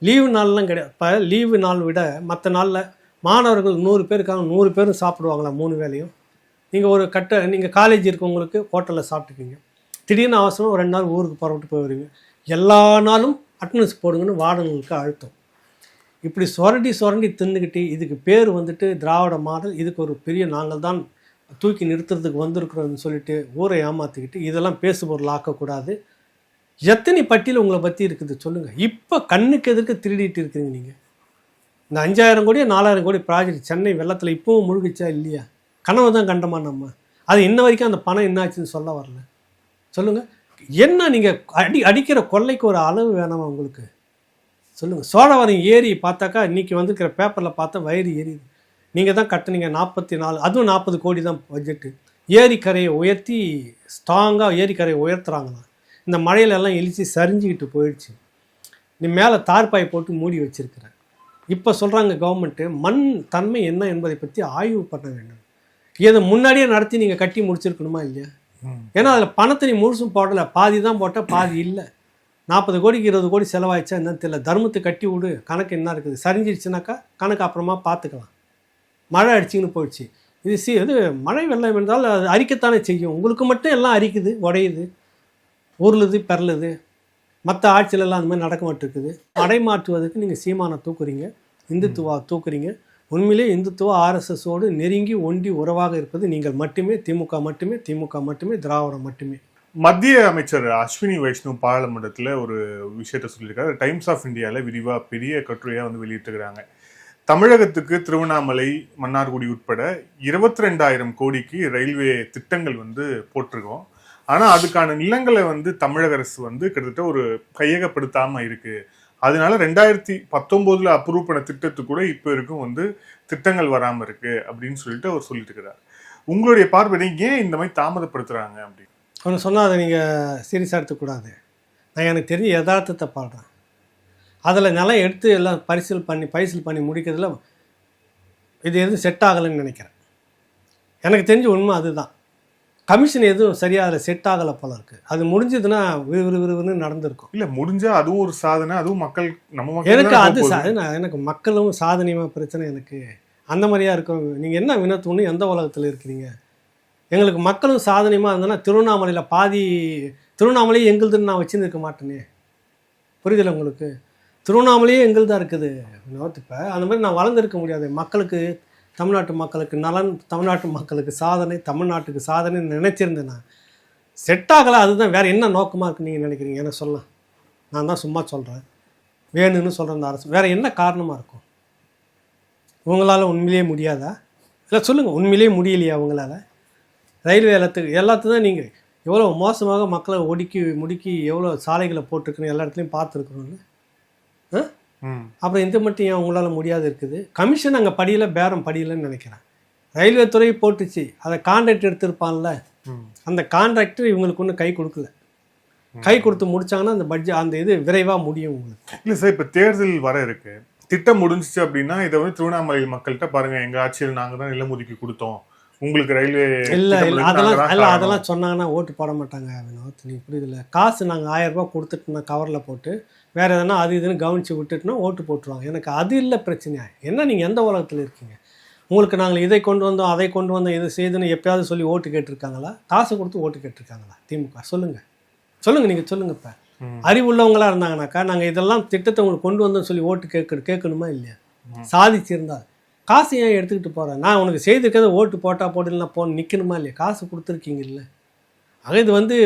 லீவு நாள்லாம் கிடையாது. இப்போ லீவு நாள் விட மற்ற நாளில் மாணவர்கள் 100 பேர் இருக்காங்க, 100 பேரும் சாப்பிடுவாங்களா 3 வேளையும்? நீங்கள் காலேஜ் இருக்கவங்களுக்கு ஹோட்டலில் சாப்பிட்டுக்கிங்க, திடீர்னு அவசரம் ஒரு 2 நாள் ஊருக்கு புறப்பட்டு போய் வருவீங்க, எல்லா நாளும் அட்டனன்ஸ் போடுங்கன்னு வார்டனுக்கு அழுத்தம். இப்படி சுரண்டி தின்னுக்கிட்டு இதுக்கு பேர் வந்துட்டு திராவிட மாடல், இதுக்கு ஒரு பெரிய நாங்கள் தான் தூக்கி நிறுத்துறதுக்கு வந்திருக்கிறோம்னு சொல்லிட்டு ஊரை ஏமாற்றிக்கிட்டு இதெல்லாம் பேசுபொருள் ஆக்கக்கூடாது. எத்தனை பட்டியல் உங்களை பற்றி இருக்குது சொல்லுங்கள். இப்போ கண்ணுக்கு எதிர்க்க திருடிட்டு இருக்கிறீங்க நீங்கள். இந்த 5000 கோடி 4000 கோடி ப்ராஜெக்ட் சென்னை வெள்ளத்தில் இப்போவும் முழுகிச்சா இல்லையா? கனவு தான் கண்டமா நம்ம. அது இன்ன வரைக்கும் அந்த பணம் என்னாச்சுன்னு சொல்ல வரல. சொல்லுங்கள். என்ன நீங்கள் அடிக்கிற கொள்ளைக்கு ஒரு அளவு வேணாமா உங்களுக்கு? சொல்லுங்கள். சோழவரம் ஏரி பார்த்தாக்கா இன்றைக்கி வந்துருக்கிற பேப்பரில் பார்த்தா வயிறு எரியுது. நீங்கள் தான் கட்டுனீங்க 44, அதுவும் 40 கோடி தான் பட்ஜெட்டு. ஏரிக்கரையை உயர்த்தி ஸ்ட்ராங்காக ஏரிக்கரையை உயர்த்துறாங்களாம். இந்த மழையில எல்லாம் எழுச்சி சரிஞ்சிக்கிட்டு போயிடுச்சு. நீ மேலே தார்பாய் போட்டு மூடி வச்சிருக்கிற. இப்போ சொல்கிறாங்க கவர்மெண்ட்டு மண் தன்மை என்ன என்பதை பற்றி ஆய்வு பண்ண வேண்டும். இதை முன்னாடியே நடத்தி நீங்கள் கட்டி முடிச்சிருக்கணுமா இல்லையா? ஏன்னா அதில் பணத்தை நீ முழுசும் போடலை, பாதி தான் போட்டால் பாதி இல்லை. 40 கோடிக்கு 20 கோடி செலவாயிடுச்சா என்னன்னு தெரியல. தர்மத்தை கட்டி விடு, கணக்கு என்ன இருக்குது, சரிஞ்சிடுச்சுனாக்கா கணக்கு அப்புறமா பார்த்துக்கலாம். மழை அடிச்சிங்கன்னு போயிடுச்சு. இது மழை வெள்ளம் என்றால் அது அரிக்கத்தானே செய்யும். உங்களுக்கு மட்டும் எல்லாம் அரிக்குது, உடையுது, உருளுது, பெறலுது. மற்ற ஆட்சியிலெல்லாம் அந்த மாதிரி நடக்க மாட்டிருக்குது. மடைமாற்றுவதற்கு நீங்கள் சீமானை தூக்குறீங்க, இந்துத்துவா தூக்குறீங்க. உண்மையிலே இந்துத்துவா ஆர்எஸ்எஸோடு நெருங்கி ஒண்டி உறவாக இருப்பது நீங்கள் மட்டுமே, திமுக மட்டுமே, திராவிடம் மட்டுமே. மத்திய அமைச்சர் அஸ்வினி வைஷ்ணவ் பாராளுமன்றத்தில் ஒரு விஷயத்த சொல்லியிருக்காரு. டைம்ஸ் ஆஃப் இந்தியாவில் விரிவாக பெரிய கட்டுரையாக வந்து வெளியிட்டிருக்கிறாங்க. தமிழகத்துக்கு திருவண்ணாமலை, மன்னார்குடி உட்பட 22,000 கோடிக்கு ரயில்வே திட்டங்கள் வந்து போட்டிருக்கோம். ஆனால் அதுக்கான நிலங்களை வந்து தமிழக அரசு வந்து கிட்டத்தட்ட ஒரு கையகப்படுத்தாமல் இருக்கு. அதனால 2019 அப்ரூவ் பண்ண திட்டத்துக்கு கூட இப்போ இருக்கும் வந்து திட்டங்கள் வராமல் இருக்கு அப்படின்னு சொல்லிட்டு அவர் சொல்லிட்டு இருக்கிறார். உங்களுடைய பார்வை ஏன் இந்த மாதிரி தாமதப்படுத்துறாங்க அப்படின்னு? ஒன்று சொன்னால் அதை நீங்கள் சீரியஸாக எடுத்துக்கூடாது. நான் எனக்கு தெரிஞ்ச யதார்த்தத்தை பாடுறேன். அதில் நிலம் எடுத்து எல்லாம் பரிசீல் பண்ணி முடிக்கிறதுல இது எதுவும் செட் ஆகலைன்னு நினைக்கிறேன். எனக்கு தெரிஞ்ச உண்மை அதுதான். கமிஷன் எதுவும் சரியாக அதில் செட் ஆகலை போல இருக்குது. அது முடிஞ்சதுன்னா விறுவிறுன்னு நடந்திருக்கும். இல்லை முடிஞ்சால் அதுவும் ஒரு சாதனை, அதுவும் மக்கள் நம்ம எனக்கு அது எனக்கு மக்களும் சாதனையாக பிரச்சனை எனக்கு அந்த மாதிரியா இருக்கும். நீங்கள் என்ன வினோத் ஒன்று எந்த உலகத்தில் இருக்கிறீங்க? எங்களுக்கு மக்களும் சாதனையமாக இருந்ததுன்னா திருவண்ணாமலையில் திருவண்ணாமலையே எங்களுதுன்னு நான் வச்சுருக்க மாட்டேனே. புரியுதில்லை உங்களுக்கு? திருவண்ணாமலையே எங்கள் தான் இருக்குது வினோத். இப்போ அந்த மாதிரி நான் வளர்ந்துருக்க முடியாது. மக்களுக்கு, தமிழ்நாட்டு மக்களுக்கு நலன், தமிழ்நாட்டு மக்களுக்கு சாதனை, தமிழ்நாட்டுக்கு சாதனைன்னு நினச்சிருந்தேன். நான் செட் ஆகலை. அதுதான். வேறு என்ன நோக்கமாக இருக்குன்னு நீங்கள் நினைக்கிறீங்க? என்ன சொல்லலாம்? நான் தான் சும்மா சொல்கிறேன், வேணும்னு சொல்கிறேன் இந்த அரசு. வேறு என்ன காரணமாக இருக்கும்? உங்களால் உண்மையிலேயே முடியாதா? இல்லை சொல்லுங்கள், உண்மையிலேயே முடியலையா உங்களால்? ரயில்வே எல்லாத்துக்கும் தான் நீங்கள் எவ்வளோ மோசமாக மக்களை முடுக்கி எவ்வளோ சாலைகளை போட்டிருக்குன்னு எல்லா இடத்துலையும் பார்த்துருக்குறோன்னு. அப்புறம் இந்த மட்டும் ஏன் உங்களால் முடியாது இருக்குது? கமிஷன் அங்கே பேரம் படியலைன்னு நினைக்கிறேன். ரயில்வே துறை போட்டுச்சு, அதை கான்ட்ராக்ட் எடுத்திருப்பான்ல, அந்த கான்ட்ராக்டர் இவங்களுக்கு ஒன்றும் கை கொடுக்கல. கை கொடுத்து முடிச்சாங்கன்னா அந்த பட்ஜெட் அந்த இது விரைவாக முடியும் உங்களுக்கு. இல்லை சார், இப்போ தேர்தல் வர இருக்கு, திட்டம் முடிஞ்சிச்சு அப்படின்னா இதை வந்து திருவண்ணாமலை மக்கள்கிட்ட பாருங்க, எங்கள் ஆட்சியில் நாங்கள் தான் நிலம் ஒதுக்கி கொடுத்தோம், உங்களுக்கு ரயில்வே இல்லை அதெல்லாம் சொன்னாங்கன்னா ஓட்டு போட மாட்டாங்க வினோத். நீ புரியுதில்ல? காசு நாங்கள் 1000 ரூபா கொடுத்துட்டு கவரில் போட்டு வேறு எதனா அது இதுன்னு கவனித்து விட்டுட்டுனா ஓட்டு போட்டுருவாங்க. எனக்கு அது இல்லை பிரச்சனையா. என்ன நீங்கள் எந்த உலகத்தில் இருக்கீங்க? உங்களுக்கு நாங்கள் இதை கொண்டு வந்தோம், அதை கொண்டு வந்தோம், இதை செய்துன்னு எப்பயாவது சொல்லி ஓட்டு கேட்டிருக்காங்களா? காசு கொடுத்து ஓட்டு கேட்டிருக்காங்களா திமுக? சொல்லுங்கள் நீங்கள் சொல்லுங்கள். இப்போ அறிவுள்ளவங்களாக இருந்தாங்கனாக்கா நாங்கள் இதெல்லாம் திட்டத்தை உங்களுக்கு கொண்டு வந்தோம்னு சொல்லி ஓட்டு கேட்கணுமா இல்லையா? சாதிச்சிருந்தா காசு ஏன் எடுத்துக்கிட்டு போகிறேன்? நான் உனக்கு செய்திருக்கிறத ஓட்டு போடலாம் நிற்கணுமா இல்லையா? காசு கொடுத்துருக்கீங்க இல்லை? ஆக இது வந்து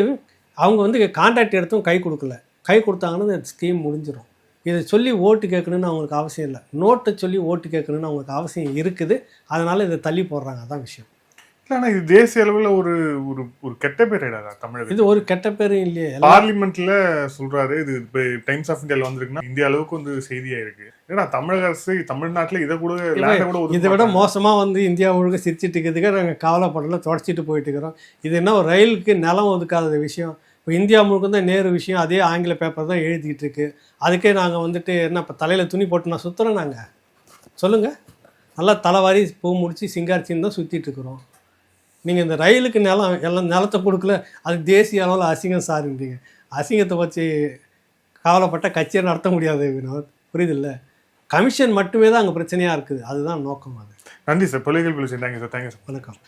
அவங்க வந்து கான்ட்ராக்ட் எடுத்தும் கை கொடுக்கல. கை கொடுத்தாங்கன்னா இந்த ஸ்கீம் முடிஞ்சிடும். இதை சொல்லி ஓட்டு கேட்கணுன்னு அவங்களுக்கு அவசியம் இல்லை. நோட்டை சொல்லி ஓட்டு கேட்கணுன்னு அவங்களுக்கு அவசியம் இருக்குது. அதனால் இதை தள்ளி போடுறாங்க. அதான் விஷயம். ஆனா இது தேசிய அளவுல ஒரு ஒரு ஒரு கெட்ட பேர் ஆயிடாதா தமிழக? இது ஒரு கெட்ட பேரும் இல்லையே. பார்லிமெண்ட்ல சொல்றாரு, இது டைம்ஸ் ஆஃப் இந்தியால வந்திருக்குன்னா இந்தியா அளவுக்கு வந்து செய்தியா இருக்கு. ஏன்னா தமிழக அரசு தமிழ்நாட்டுல இதை கூட லேண்ட கூட இதை விட மோசமாக வந்து இந்தியா முழுக்க சிரிச்சிட்டு இருக்கிறதுக்கு நாங்கள் கவலைப்படல, தொடச்சிட்டு போயிட்டு இருக்கிறோம். இது என்ன ஒரு ரயிலுக்கு நிலம் ஒதுக்காத விஷயம். இப்போ இந்தியா முழுக்க தான் நேரு விஷயம் அதே ஆங்கில பேப்பர் தான் எழுதிக்கிட்டு இருக்கு. அதுக்கே நாங்கள் வந்துட்டு என்ன இப்போ தலையில் துணி போட்டு நான் சுற்றுறோம்? நாங்கள் சொல்லுங்கள், நல்லா தலைவாரி பூ முடிச்சு சிங்காரிச்சின்னு தான் சுற்றிட்டு இருக்கிறோம். நீங்கள் இந்த ரயிலுக்கு நிலம் எல்லாம் நிலத்தை கொடுக்கல, அது தேசிய அளவில் அசிங்கம் சாருன்றீங்க. அசிங்கத்தை வச்சு கவலைப்பட்ட கட்சியை நடத்த முடியாது வினோத், புரியுதில்ல? கமிஷன் மட்டுமே தான் அங்கே பிரச்சனையாக இருக்குது. அதுதான் நோக்கம். அது நன்றி சார். தொலைகள் thank you sir. வணக்கம்.